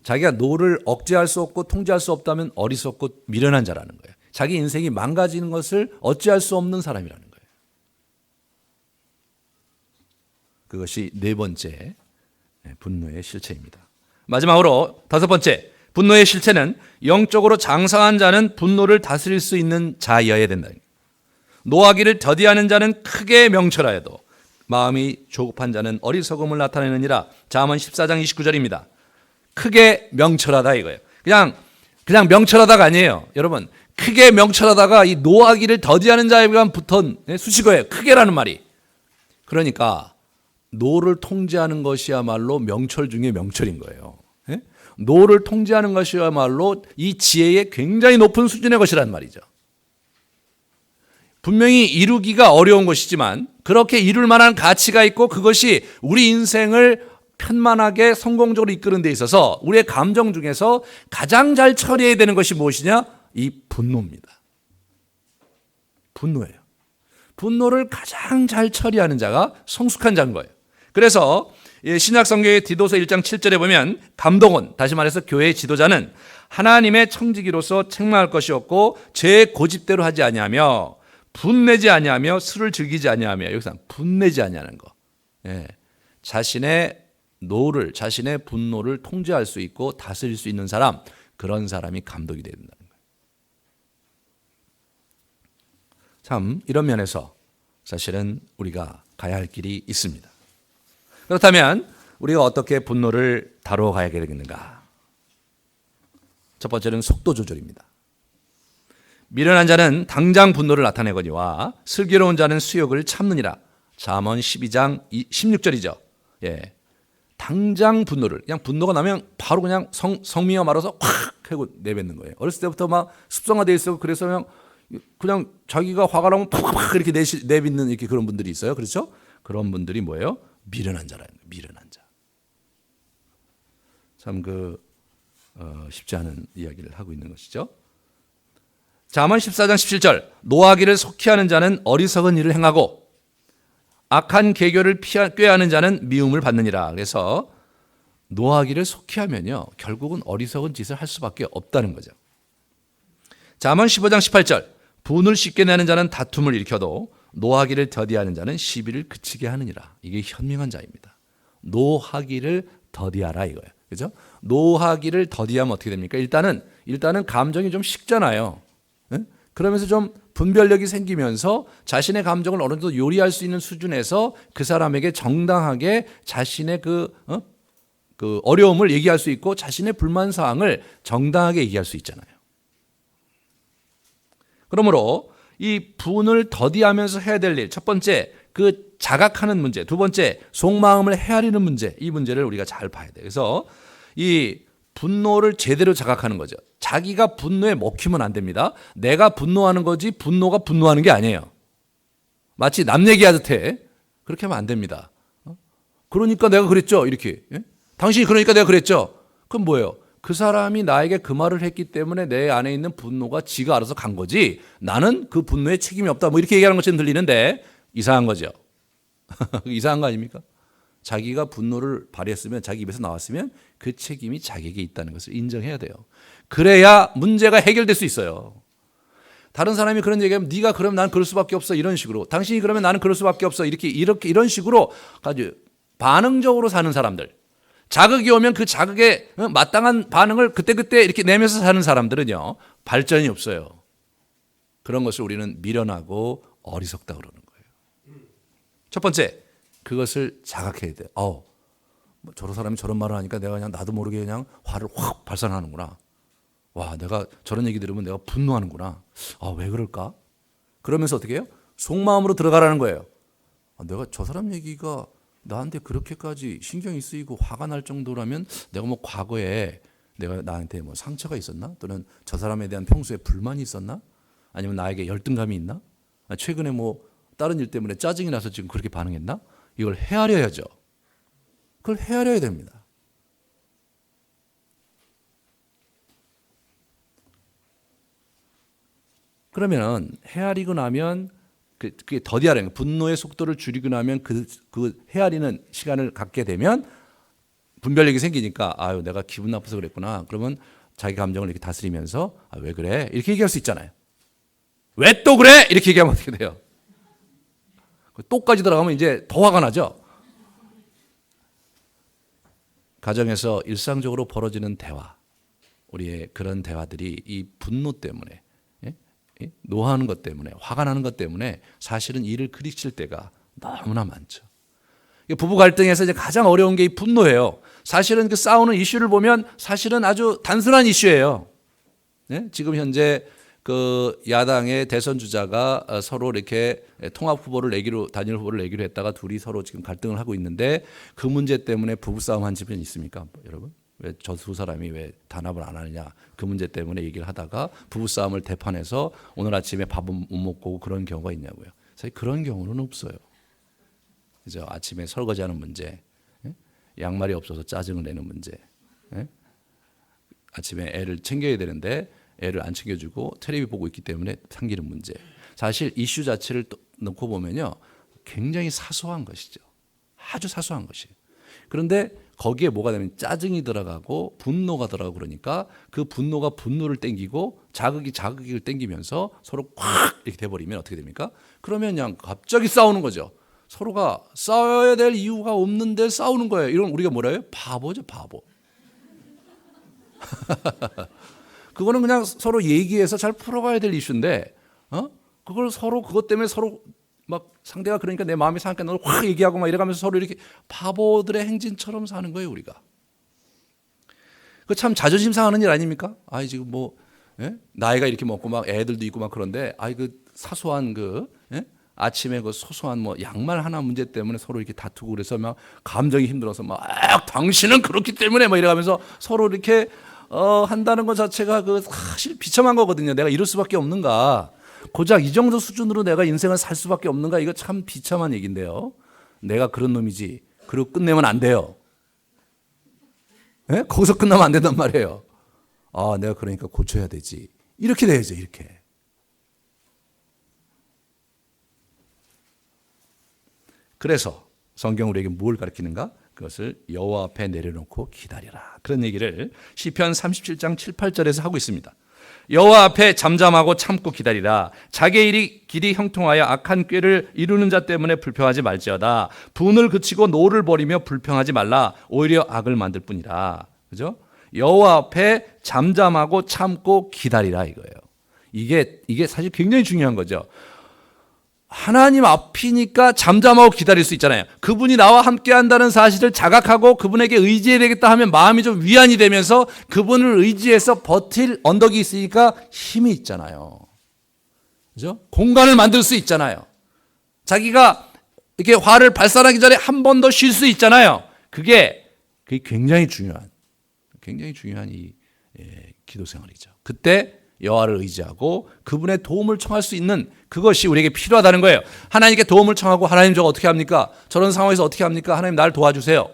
자기가 노를 억제할 수 없고 통제할 수 없다면 어리석고 미련한 자라는 거예요. 자기 인생이 망가지는 것을 어찌할 수 없는 사람이라는 거예요. 그것이 네 번째 분노의 실체입니다. 마지막으로 다섯 번째, 분노의 실체는 영적으로 장성한 자는 분노를 다스릴 수 있는 자여야 된다. 노하기를 더디하는 자는 크게 명철하여도 마음이 조급한 자는 어리석음을 나타내느니라. 잠언 14장 29절입니다. 크게 명철하다 이거예요. 그냥 명철하다가 아니에요. 여러분, 크게 명철하다가 이 노하기를 더디하는 자에 붙은 수식어예요. 크게라는 말이. 그러니까 노를 통제하는 것이야말로 명철 중에 명철인 거예요. 노를 통제하는 것이야말로 이 지혜의 굉장히 높은 수준의 것이란 말이죠. 분명히 이루기가 어려운 것이지만 그렇게 이룰 만한 가치가 있고 그것이 우리 인생을 편만하게 성공적으로 이끄는 데 있어서 우리의 감정 중에서 가장 잘 처리해야 되는 것이 무엇이냐? 이 분노입니다. 분노예요. 분노를 가장 잘 처리하는 자가 성숙한 자인 거예요. 그래서 신약 성경의 디도서 1장 7절에 보면 감독은, 다시 말해서 교회의 지도자는 하나님의 청지기로서 책망할 것이 없고 제 고집대로 하지 아니하며 분내지 아니하며 술을 즐기지 아니하며, 여기서 분내지 아니하는 거. 자신의 노를, 자신의 분노를 통제할 수 있고 다스릴 수 있는 사람, 그런 사람이 감독이 되야 된다는 거예요. 참 이런 면에서 사실은 우리가 가야 할 길이 있습니다. 그렇다면 우리가 어떻게 분노를 다루어 가야 되겠는가? 첫 번째는 속도 조절입니다. 미련한 자는 당장 분노를 나타내거니와 슬기로운 자는 수욕을 참느니라. 잠언 12장 16절이죠. 당장 분노를, 그냥 분노가 나면 바로 그냥 성미와 말아서 확 하고 내뱉는 거예요. 어렸을 때부터 막 습성화되어 있어. 그래서 그냥 자기가 화가 나면 팍팍 이렇게 내뱉는 이렇게 그런 분들이 있어요. 그렇죠? 그런 분들이 뭐예요? 미련한 자라는 거예요. 미련한 자. 참 쉽지 않은 이야기를 하고 있는 것이죠. 잠언 14장 17절, 노하기를 속히 하는 자는 어리석은 일을 행하고 악한 계교를 꾀하는 자는 미움을 받느니라. 그래서 노하기를 속히 하면요, 결국은 어리석은 짓을 할 수밖에 없다는 거죠. 잠언 15장 18절, 분을 쉽게 내는 자는 다툼을 일으켜도 노하기를 더디하는 자는 시비를 그치게 하느니라. 이게 현명한 자입니다. 노하기를 더디하라 이거예요. 그죠? 노하기를 더디하면 어떻게 됩니까? 일단은 감정이 좀 식잖아요. 그러면서 좀 분별력이 생기면서 자신의 감정을 어느 정도 요리할 수 있는 수준에서 그 사람에게 정당하게 자신의 그 어려움을 얘기할 수 있고 자신의 불만 사항을 정당하게 얘기할 수 있잖아요. 그러므로 이 분을 더디하면서 해야 될 일, 첫 번째 그 자각하는 문제, 두 번째 속마음을 헤아리는 문제, 이 문제를 우리가 잘 봐야 돼요. 그래서 이 분노를 제대로 자각하는 거죠. 자기가 분노에 먹히면 안 됩니다. 내가 분노하는 거지 분노가 분노하는 게 아니에요. 마치 남 얘기하듯 해. 그렇게 하면 안 됩니다. 그러니까 내가 그랬죠. 이렇게. 예? 당신이 그러니까 내가 그랬죠. 그럼 뭐예요? 그 사람이 나에게 그 말을 했기 때문에 내 안에 있는 분노가 지가 알아서 간 거지 나는 그 분노에 책임이 없다. 뭐 이렇게 얘기하는 것처럼 들리는데 이상한 거죠. 이상한 거 아닙니까? 자기가 분노를 발휘했으면 자기 입에서 나왔으면 그 책임이 자기에게 있다는 것을 인정해야 돼요. 그래야 문제가 해결될 수 있어요. 다른 사람이 그런 얘기하면 네가 그러면 난 그럴 수밖에 없어 이런 식으로 당신이 그러면 나는 그럴 수밖에 없어 이런 식으로 아주 반응적으로 사는 사람들 자극이 오면 그 자극에 마땅한 반응을 그때그때 이렇게 내면서 사는 사람들은요 발전이 없어요. 그런 것을 우리는 미련하고 어리석다 그러는 거예요. 첫 번째 그것을 자각해야 돼요. 뭐 저런 사람이 저런 말을 하니까 내가 그냥 나도 모르게 그냥 화를 확 발산하는구나. 와, 내가 저런 얘기 들으면 내가 분노하는구나. 왜 그럴까? 그러면서 어떻게 해요? 속마음으로 들어가라는 거예요. 내가 저 사람 얘기가 나한테 그렇게까지 신경이 쓰이고 화가 날 정도라면 내가 뭐 과거에 내가 나한테 뭐 상처가 있었나? 또는 저 사람에 대한 평소에 불만이 있었나? 아니면 나에게 열등감이 있나? 최근에 뭐 다른 일 때문에 짜증이 나서 지금 그렇게 반응했나? 이걸 헤아려야죠. 그걸 헤아려야 됩니다. 그러면 헤아리고 나면 그게 더디하라는 거예요. 분노의 속도를 줄이고 나면 그 헤아리는 시간을 갖게 되면 분별력이 생기니까 아유 내가 기분 나빠서 그랬구나. 그러면 자기 감정을 이렇게 다스리면서 왜 그래? 이렇게 얘기할 수 있잖아요. 왜 또 그래? 이렇게 얘기하면 어떻게 돼요? 또까지 들어가면 이제 더 화가 나죠. 가정에서 일상적으로 벌어지는 대화, 우리의 그런 대화들이 이 분노 때문에 노하는 것 때문에 화가 나는 것 때문에 사실은 일을 그르칠 때가 너무나 많죠. 부부 갈등에서 이제 가장 어려운 게 이 분노예요. 사실은 그 싸우는 이슈를 보면 사실은 아주 단순한 이슈예요. 지금 현재 그 야당의 대선 주자가 서로 이렇게 통합 후보를 내기로 단일 후보를 내기로 했다가 둘이 서로 지금 갈등을 하고 있는데 그 문제 때문에 부부 싸움 한 집은 있습니까, 여러분? 왜 저 두 사람이 왜 단합을 안 하느냐 그 문제 때문에 얘기를 하다가 부부 싸움을 대판해서 오늘 아침에 밥은 못 먹고 그런 경우가 있냐고요. 사실 그런 경우는 없어요. 그죠? 아침에 설거지하는 문제, 양말이 없어서 짜증을 내는 문제, 아침에 애를 챙겨야 되는데 애를 안 챙겨주고 텔레비 보고 있기 때문에 생기는 문제. 사실 이슈 자체를 놓고 보면요 굉장히 사소한 것이죠. 아주 사소한 것이에요. 그런데 거기에 뭐가 되면 짜증이 들어가고 분노가 들어가고 그러니까 그 분노가 분노를 땡기고 자극이 자극을 땡기면서 서로 콱 이렇게 돼버리면 어떻게 됩니까? 그러면 그냥 갑자기 싸우는 거죠. 서로가 싸워야 될 이유가 없는데 싸우는 거예요. 이런 우리가 뭐라 해요? 바보죠, 바보. 그거는 그냥 서로 얘기해서 잘 풀어가야 될 이슈인데, 그걸 서로 그것 때문에 서로 막 상대가 그러니까 내 마음이 상하니까 너를 확 얘기하고 막 이래가면서 서로 이렇게 바보들의 행진처럼 사는 거예요, 우리가. 그 참 자존심 상하는 일 아닙니까? 지금 뭐 나이가 이렇게 먹고 막 애들도 있고 막 그런데 그 사소한 아침에 그 소소한 뭐 양말 하나 문제 때문에 서로 이렇게 다투고 그래서 막 감정이 힘들어서 막 당신은 그렇기 때문에 막 이래가면서 서로 이렇게 한다는 것 자체가 그 사실 비참한 거거든요. 내가 이럴 수밖에 없는가? 고작 이 정도 수준으로 내가 인생을 살 수밖에 없는가? 이거 참 비참한 얘기인데요. 내가 그런 놈이지. 그리고 끝내면 안 돼요. 거기서 끝나면 안 된단 말이에요. 내가 그러니까 고쳐야 되지. 이렇게 돼야죠, 이렇게. 그래서 성경 우리에게 뭘 가르치는가? 그것을 여호와 앞에 내려놓고 기다리라. 그런 얘기를 시편 37장 7, 8절에서 하고 있습니다. 여호와 앞에 잠잠하고 참고 기다리라. 자기의 길이 형통하여 악한 꾀를 이루는 자 때문에 불평하지 말지어다. 분을 그치고 노를 버리며 불평하지 말라. 오히려 악을 만들 뿐이라. 그죠? 여호와 앞에 잠잠하고 참고 기다리라 이거예요. 이게 사실 굉장히 중요한 거죠. 하나님 앞이니까 잠잠하고 기다릴 수 있잖아요. 그분이 나와 함께 한다는 사실을 자각하고 그분에게 의지해야 되겠다 하면 마음이 좀 위안이 되면서 그분을 의지해서 버틸 언덕이 있으니까 힘이 있잖아요. 그죠? 공간을 만들 수 있잖아요. 자기가 이렇게 화를 발산하기 전에 한 번 더 쉴 수 있잖아요. 그게 굉장히 중요한 이 기도 생활이죠. 그때 여호와를 의지하고 그분의 도움을 청할 수 있는 그것이 우리에게 필요하다는 거예요. 하나님께 도움을 청하고 하나님 저거 어떻게 합니까? 저런 상황에서 어떻게 합니까? 하나님 날 도와주세요.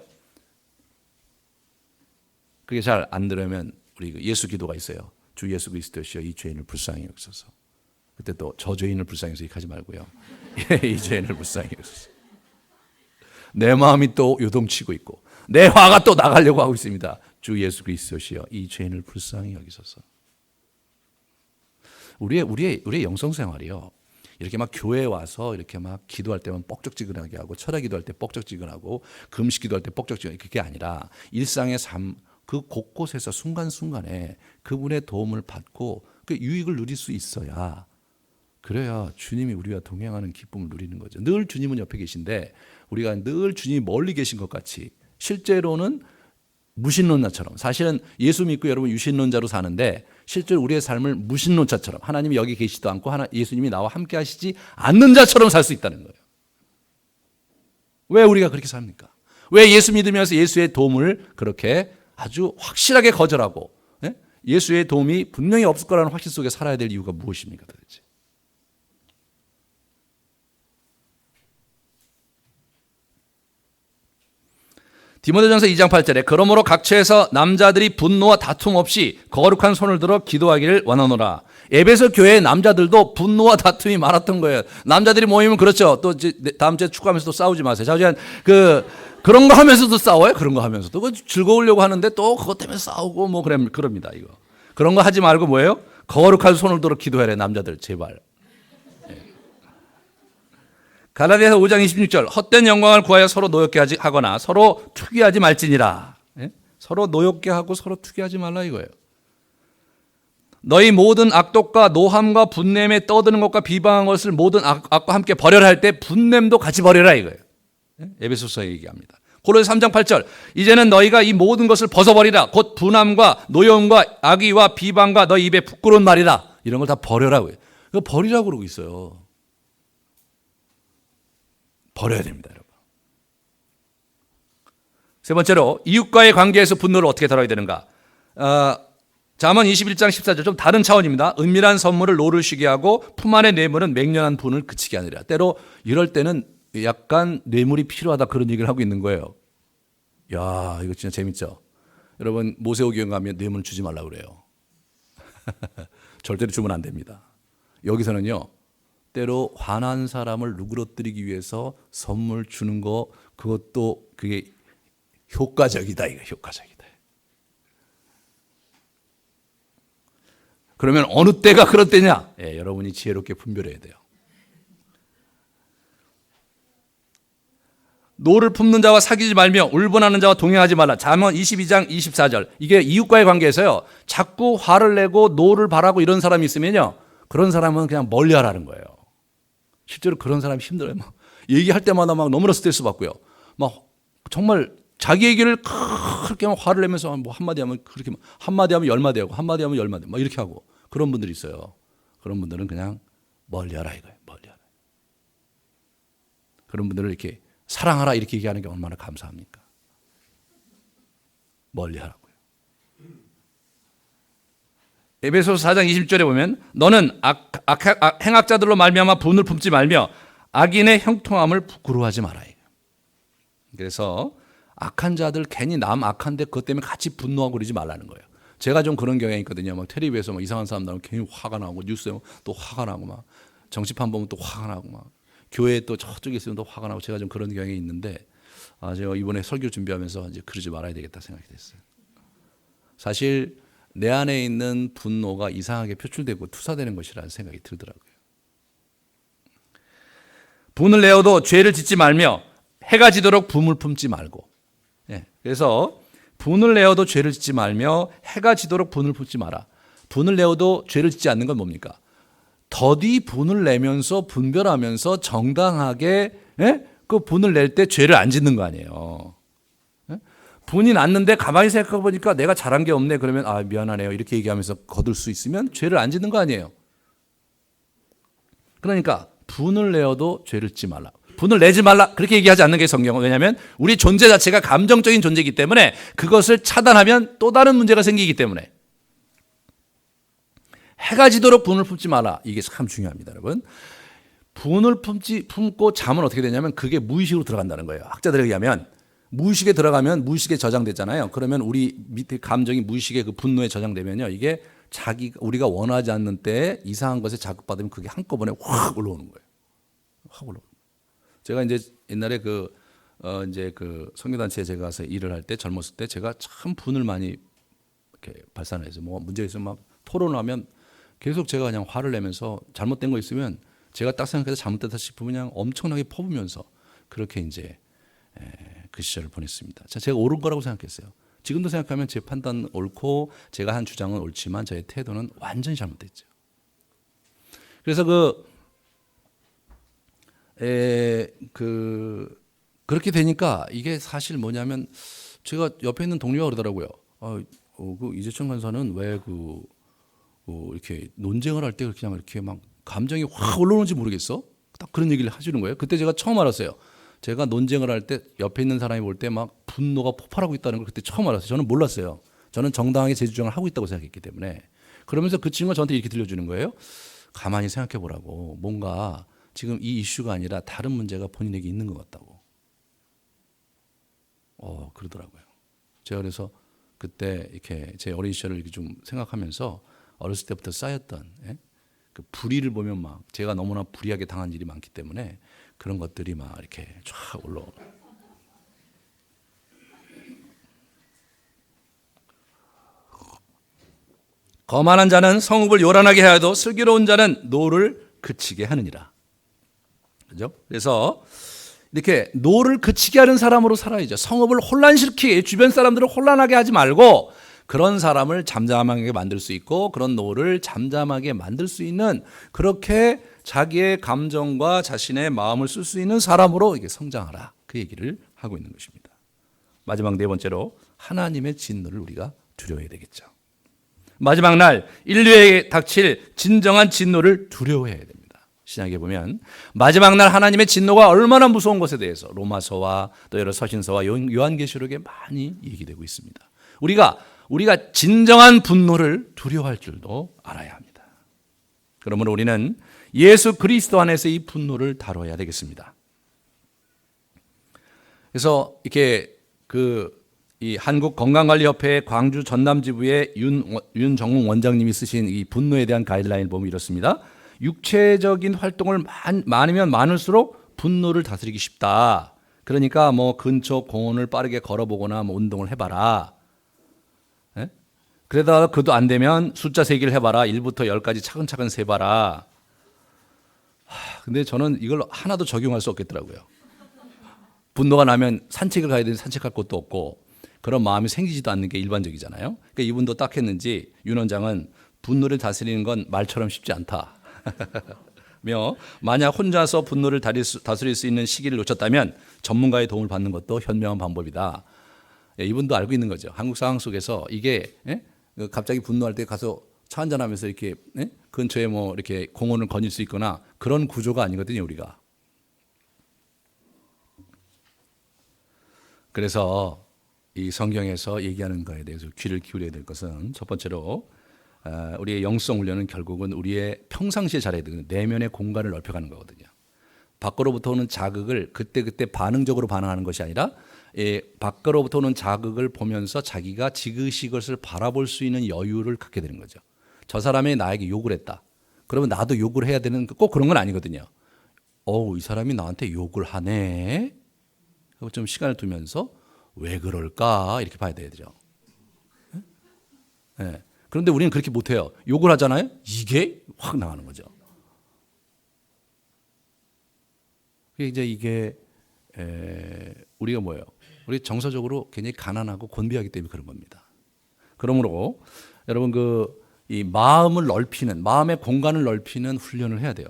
그게 잘 안 들으면 우리 예수 기도가 있어요. 주 예수 그리스도시여 이 죄인을 불쌍히 여기소서. 그때 또 저 죄인을 불쌍히 여기소서 하지 말고요. 이 죄인을 불쌍히 여기소서. 내 마음이 또 요동치고 있고 내 화가 또 나가려고 하고 있습니다. 주 예수 그리스도시여 이 죄인을 불쌍히 여기소서. 우리의 영성 생활이요. 이렇게 막 교회에 와서 이렇게 막 기도할 때만 뻑적지근하게 하고 철야 기도할 때 뻑적지근하고 금식 기도할 때 뻑적지근하게 그게 아니라 일상의 삶 그 곳곳에서 순간순간에 그분의 도움을 받고 그 유익을 누릴 수 있어야 그래야 주님이 우리와 동행하는 기쁨을 누리는 거죠. 늘 주님은 옆에 계신데 우리가 늘 주님이 멀리 계신 것 같이 실제로는 무신론자처럼 사실은 예수 믿고 여러분 유신론자로 사는데 실제로 우리의 삶을 무신론자처럼 하나님이 여기 계시지도 않고 예수님이 나와 함께 하시지 않는 자처럼 살 수 있다는 거예요. 왜 우리가 그렇게 삽니까? 왜 예수 믿으면서 예수의 도움을 그렇게 아주 확실하게 거절하고 예수의 도움이 분명히 없을 거라는 확신 속에 살아야 될 이유가 무엇입니까 도대체? 디모데전서 2장 8절에 그러므로 각처에서 남자들이 분노와 다툼 없이 거룩한 손을 들어 기도하기를 원하노라. 에베소 교회의 남자들도 분노와 다툼이 많았던 거예요. 남자들이 모이면 그렇죠. 또 다음 주에 축구하면서 또 싸우지 마세요. 자, 그런 거 하면서도 싸워요. 그런 거 하면서도 즐거우려고 하는데 또 그것 때문에 싸우고 뭐 그럽니다. 이거 그런 거 하지 말고 뭐예요? 거룩한 손을 들어 기도해라 남자들 제발. 갈라디아서 5장 26절 헛된 영광을 구하여 서로 노엽게 하거나 서로 투기하지 말지니라. 서로 노엽게 하고 서로 투기하지 말라 이거예요. 너희 모든 악독과 노함과 분냄에 떠드는 것과 비방한 것을 모든 악과 함께 버려라 할 때 분냄도 같이 버려라 이거예요. 에베소서에 얘기합니다. 고린도서 3장 8절 이제는 너희가 이 모든 것을 벗어버리라. 곧 분함과 노여움과 악의와 비방과 너희 입에 부끄러운 말이라. 이런 걸 다 버려라고요. 이거 버리라고 그러고 있어요. 버려야 됩니다, 여러분. 세 번째로 이웃과의 관계에서 분노를 어떻게 다뤄야 되는가? 잠언 21장 14절 좀 다른 차원입니다. 은밀한 선물을 노를 쉬게 하고 품 안의 뇌물은 맹렬한 분을 그치게 하느라. 때로 이럴 때는 약간 뇌물이 필요하다 그런 얘기를 하고 있는 거예요. 야, 이거 진짜 재밌죠? 여러분 모세오기 여행 가면 뇌물 주지 말라고 그래요. 절대로 주면 안 됩니다. 여기서는요. 때로 화난 사람을 누그러뜨리기 위해서 선물 주는 거 그것도 그게 효과적이다 이거 효과적이다. 그러면 어느 때가 그런 때냐? 여러분이 지혜롭게 분별해야 돼요. 노를 품는 자와 사귀지 말며 울분하는 자와 동행하지 말라. 잠언 22장 24절. 이게 이웃과의 관계에서요. 자꾸 화를 내고 노를 바라고 이런 사람이 있으면요. 그런 사람은 그냥 멀리하라는 거예요. 실제로 그런 사람이 힘들어요. 막 얘기할 때마다 막 너무나 스트레스 받고요. 막 정말 자기 얘기를 그렇게 막 화를 내면서 뭐 한마디 하면 그렇게 한마디 하면 열마디 하고 한마디 하면 열마디 막 이렇게 하고 그런 분들이 있어요. 그런 분들은 그냥 멀리하라 이거예요. 멀리하라. 그런 분들을 이렇게 사랑하라 이렇게 얘기하는 게 얼마나 감사합니까? 멀리하라고요. 에베소서 4장 20절에 보면 너는 행악자들로 말미암아 분을 품지 말며 악인의 형통함을 부끄러워하지 말아요. 그래서 악한 자들 괜히 남 악한데 그것 때문에 같이 분노하고 그러지 말라는 거예요. 제가 좀 그런 경향이 있거든요. 막 텔레비에서 막 이상한 사람 나오면 괜히 화가 나고 뉴스에 또 화가 나고 막 정치판 보면 또 화가 나고 막 교회에 또 저쪽에 있으면 또 화가 나고 제가 좀 그런 경향이 있는데 제가 이번에 설교 준비하면서 이제 그러지 말아야 되겠다 생각이 됐어요. 사실 내 안에 있는 분노가 이상하게 표출되고 투사되는 것이라는 생각이 들더라고요. 분을 내어도 죄를 짓지 말며 해가 지도록 분을 품지 말고. 그래서 분을 내어도 죄를 짓지 말며 해가 지도록 분을 품지 마라. 분을 내어도 죄를 짓지 않는 건 뭡니까? 더디 분을 내면서 분별하면서 정당하게 그 분을 낼 때 죄를 안 짓는 거 아니에요. 분이 났는데 가만히 생각해 보니까 내가 잘한 게 없네 그러면 미안하네요 이렇게 얘기하면서 거둘 수 있으면 죄를 안 짓는 거 아니에요. 그러니까 분을 내어도 죄를 짓지 말라. 분을 내지 말라. 그렇게 얘기하지 않는 게 성경은. 왜냐하면 우리 존재 자체가 감정적인 존재이기 때문에 그것을 차단하면 또 다른 문제가 생기기 때문에 해가 지도록 분을 품지 마라. 이게 참 중요합니다, 여러분. 분을 품고 잠은 어떻게 되냐면 그게 무의식으로 들어간다는 거예요. 학자들에 의하면 무의식에 들어가면 무의식에 저장됐잖아요. 그러면 우리 밑에 감정이 무의식에 그 분노에 저장되면요, 이게 우리가 원하지 않는 때에 이상한 것에 자극받으면 그게 한꺼번에 확 올라오는 거예요. 확 올라오는 거예요. 제가 이제 옛날에 이제 그 선교단체에 제가 가서 일을 할 때 젊었을 때 제가 참 분을 많이 이렇게 발산을 해서 뭐 문제 있으면 막 토론을 하면 계속 제가 그냥 화를 내면서 잘못된 거 있으면 제가 딱 생각해서 잘못됐다 싶으면 그냥 엄청나게 퍼부면서 그렇게 이제 그 시절을 보냈습니다. 제가 옳은 거라고 생각했어요. 지금도 생각하면 제 판단 옳고 제가 한 주장은 옳지만 저의 태도는 완전히 잘못됐죠. 그래서 그렇게 되니까 이게 사실 뭐냐면 제가 옆에 있는 동료가 그러더라고요. 그 이재청 간사는 왜 이렇게 논쟁을 할 때 그냥 이렇게 막 감정이 확 올라오는지 모르겠어? 딱 그런 얘기를 해주는 거예요. 그때 제가 처음 알았어요. 제가 논쟁을 할 때 옆에 있는 사람이 볼 때 막 분노가 폭발하고 있다는 걸 그때 처음 알았어요. 저는 몰랐어요. 저는 정당하게 제 주장을 하고 있다고 생각했기 때문에. 그러면서 그 친구가 저한테 이렇게 들려주는 거예요. 가만히 생각해 보라고. 뭔가 지금 이 이슈가 아니라 다른 문제가 본인에게 있는 것 같다고. 그러더라고요. 제가 그래서 그때 이렇게 제 어린 시절을 이렇게 좀 생각하면서 어렸을 때부터 쌓였던 그 불의를 보면 막 제가 너무나 불의하게 당한 일이 많기 때문에 그런 것들이 막 이렇게 쫙 올라오는. 거만한 자는 성읍을 요란하게 하여도 슬기로운 자는 노를 그치게 하느니라. 그죠? 그래서 이렇게 노를 그치게 하는 사람으로 살아야죠. 성읍을 혼란시키게, 주변 사람들을 혼란하게 하지 말고 그런 사람을 잠잠하게 만들 수 있고 그런 노를 잠잠하게 만들 수 있는, 그렇게 자기의 감정과 자신의 마음을 쓸 수 있는 사람으로 이게 성장하라, 그 얘기를 하고 있는 것입니다. 마지막 네 번째로 하나님의 진노를 우리가 두려워해야 되겠죠. 마지막 날 인류에게 닥칠 진정한 진노를 두려워해야 됩니다. 신약에 보면 마지막 날 하나님의 진노가 얼마나 무서운 것에 대해서 로마서와 또 여러 서신서와 요한계시록에 많이 얘기되고 있습니다. 우리가 진정한 분노를 두려워할 줄도 알아야 합니다. 그러므로 우리는 예수 그리스도 안에서 이 분노를 다뤄야 되겠습니다. 그래서 이렇게 이 한국건강관리협회 광주 전남지부의 윤정웅 원장님이 쓰신 이 분노에 대한 가이드라인을 보면 이렇습니다. 육체적인 활동을 많으면 많을수록 분노를 다스리기 쉽다. 그러니까 뭐 근처 공원을 빠르게 걸어보거나 뭐 운동을 해봐라. 예? 그러다가 그도 안 되면 숫자 세기를 해봐라. 1부터 10까지 차근차근 세봐라. 근데 저는 이걸 하나도 적용할 수 없겠더라고요. 분노가 나면 산책을 가야 되는데 산책할 곳도 없고 그런 마음이 생기지도 않는 게 일반적이잖아요. 그러니까 이분도 딱 했는지 윤 원장은 분노를 다스리는 건 말처럼 쉽지 않다. 만약 혼자서 분노를 다스릴 수 있는 시기를 놓쳤다면 전문가의 도움을 받는 것도 현명한 방법이다. 이분도 알고 있는 거죠. 한국 상황 속에서 이게 갑자기 분노할 때 가서 차 한잔하면서 이렇게 근처에 뭐 이렇게 공원을 거닐 수 있거나 그런 구조가 아니거든요, 우리가. 그래서 이 성경에서 얘기하는 거에 대해서 귀를 기울여야 될 것은 첫 번째로 우리의 영성 훈련은 결국은 우리의 평상시에 잘해야 되는 내면의 공간을 넓혀가는 거거든요. 밖으로부터 오는 자극을 그때그때 반응적으로 반응하는 것이 아니라 밖으로부터 오는 자극을 보면서 자기가 지그시 그것을 바라볼 수 있는 여유를 갖게 되는 거죠. 저 사람이 나에게 욕을 했다. 그러면 나도 욕을 해야 되는, 꼭 그런 건 아니거든요. 이 사람이 나한테 욕을 하네. 하고 좀 시간을 두면서 왜 그럴까 이렇게 봐야 되죠. 네. 그런데 우리는 그렇게 못해요. 욕을 하잖아요. 이게 확 나가는 거죠. 이게 우리가 뭐예요? 우리 정서적으로 굉장히 가난하고 곤비하기 때문에 그런 겁니다. 그러므로 여러분 이 마음을 넓히는, 마음의 공간을 넓히는 훈련을 해야 돼요.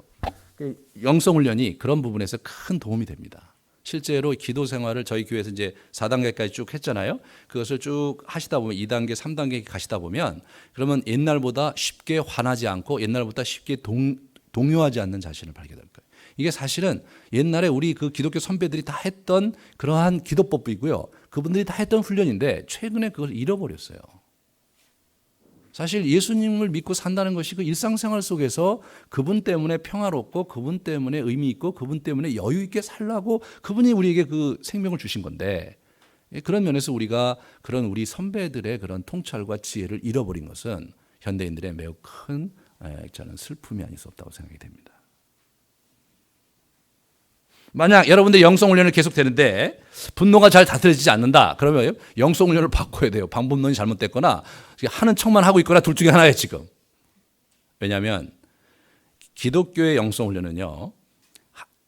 영성 훈련이 그런 부분에서 큰 도움이 됩니다. 실제로 기도 생활을 저희 교회에서 이제 4단계까지 쭉 했잖아요. 그것을 쭉 하시다 보면 2단계, 3단계 가시다 보면 그러면 옛날보다 쉽게 화나지 않고 옛날보다 쉽게 동요하지 않는 자신을 발견할 거예요. 이게 사실은 옛날에 우리 그 기독교 선배들이 다 했던 그러한 기도법이고요. 그분들이 다 했던 훈련인데 최근에 그걸 잃어버렸어요. 사실 예수님을 믿고 산다는 것이 그 일상생활 속에서 그분 때문에 평화롭고 그분 때문에 의미 있고 그분 때문에 여유 있게 살라고 그분이 우리에게 그 생명을 주신 건데, 그런 면에서 우리가 그런 우리 선배들의 그런 통찰과 지혜를 잃어버린 것은 현대인들의 매우 큰 저는 슬픔이 아닐 수 없다고 생각이 됩니다. 만약 여러분들 영성훈련을 계속되는데 분노가 잘 다스려지지 않는다, 그러면 영성훈련을 바꿔야 돼요. 방법론이 잘못됐거나 하는 척만 하고 있거나 둘 중에 하나예요 지금. 왜냐하면 기독교의 영성훈련은요,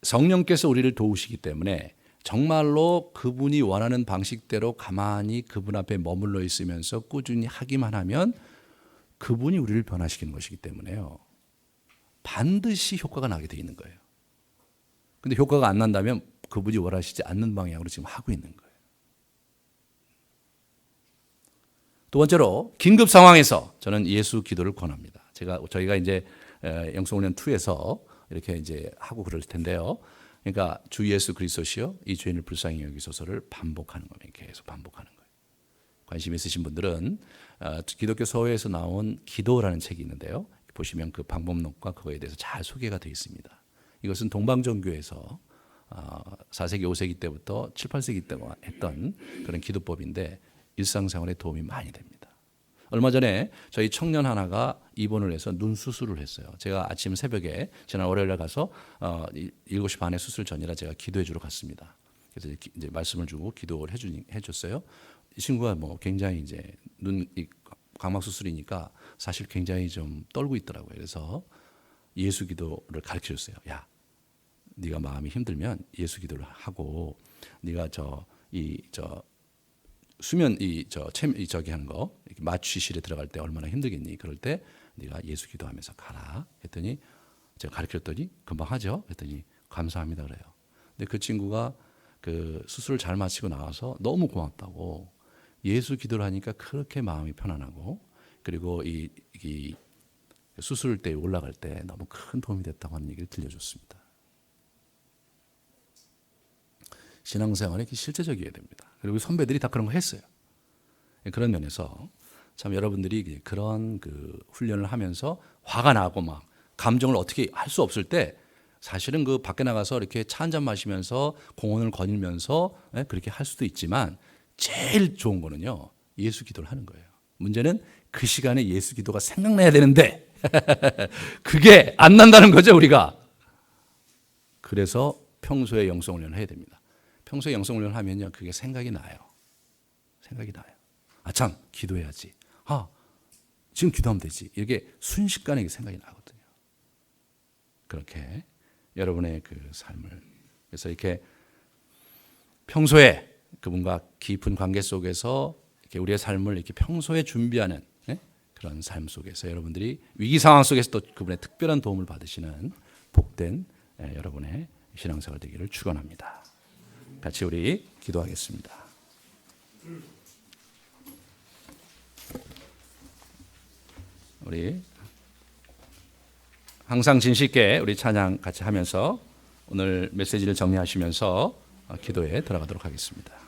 성령께서 우리를 도우시기 때문에 정말로 그분이 원하는 방식대로 가만히 그분 앞에 머물러 있으면서 꾸준히 하기만 하면 그분이 우리를 변화시키는 것이기 때문에요, 반드시 효과가 나게 돼 있는 거예요. 근데 효과가 안 난다면 그분이 원하시지 않는 방향으로 지금 하고 있는 거예요. 두 번째로 긴급 상황에서 저는 예수 기도를 권합니다. 저희가 이제 영성훈련 2에서 이렇게 이제 하고 그럴 텐데요. 그러니까 주 예수 그리스도시여 이 죄인을 불쌍히 여기소서를 반복하는 거예요. 계속 반복하는 거예요. 관심 있으신 분들은 기독교 서회에서 나온 기도라는 책이 있는데요. 보시면 그 방법론과 그거에 대해서 잘 소개가 되어 있습니다. 이것은 동방정교에서 4세기, 5세기 때부터 7, 8세기 때 했던 그런 기도법인데 일상생활에 도움이 많이 됩니다. 얼마 전에 저희 청년 하나가 입원을 해서 눈 수술을 했어요. 제가 아침 새벽에 지난 월요일에 가서 7시 반에 수술 전이라 제가 기도해 주러 갔습니다. 그래서 이제 말씀을 주고 기도를 해줬어요. 이 친구가 뭐 굉장히 이제 눈 각막 수술이니까 사실 굉장히 좀 떨고 있더라고요. 그래서 예수 기도를 가르쳐 줬어요. 야, 네가 마음이 힘들면 예수 기도를 하고, 네가 수면 저기 하는 거 마취실에 들어갈 때 얼마나 힘들겠니? 그럴 때 네가 예수 기도하면서 가라. 했더니 제가 가르쳤더니 금방 하죠. 했더니 감사합니다 그래요. 근데 그 친구가 그 수술을 잘 마치고 나와서 너무 고맙다고, 예수 기도를 하니까 그렇게 마음이 편안하고, 그리고 이 수술대에 올라갈 때 너무 큰 도움이 됐다고 하는 얘기를 들려줬습니다. 신앙생활이 실제적이어야 됩니다. 그리고 선배들이 다 그런 거 했어요. 그런 면에서 참 여러분들이 그런 그 훈련을 하면서 화가 나고 막 감정을 어떻게 할 수 없을 때 사실은 그 밖에 나가서 이렇게 차 한잔 마시면서 공원을 거닐면서 그렇게 할 수도 있지만 제일 좋은 거는요, 예수 기도를 하는 거예요. 문제는 그 시간에 예수 기도가 생각나야 되는데 그게 안 난다는 거죠 우리가. 그래서 평소에 영성훈련을 해야 됩니다. 평소에 영성훈련을 하면요, 그게 생각이 나요. 생각이 나요. 아 참, 기도해야지. 아, 지금 기도하면 되지. 이렇게 순식간에 생각이 나거든요. 그렇게 여러분의 그 삶을, 그래서 이렇게 평소에 그분과 깊은 관계 속에서 이렇게 우리의 삶을 이렇게 평소에 준비하는 그런 삶 속에서 여러분들이 위기 상황 속에서도 그분의 특별한 도움을 받으시는 복된 여러분의 신앙생활 되기를 축원합니다. 같이 우리 기도하겠습니다. 우리 항상 진실 있게 우리 찬양 같이 하면서 오늘 메시지를 정리하시면서 기도에 들어가도록 하겠습니다.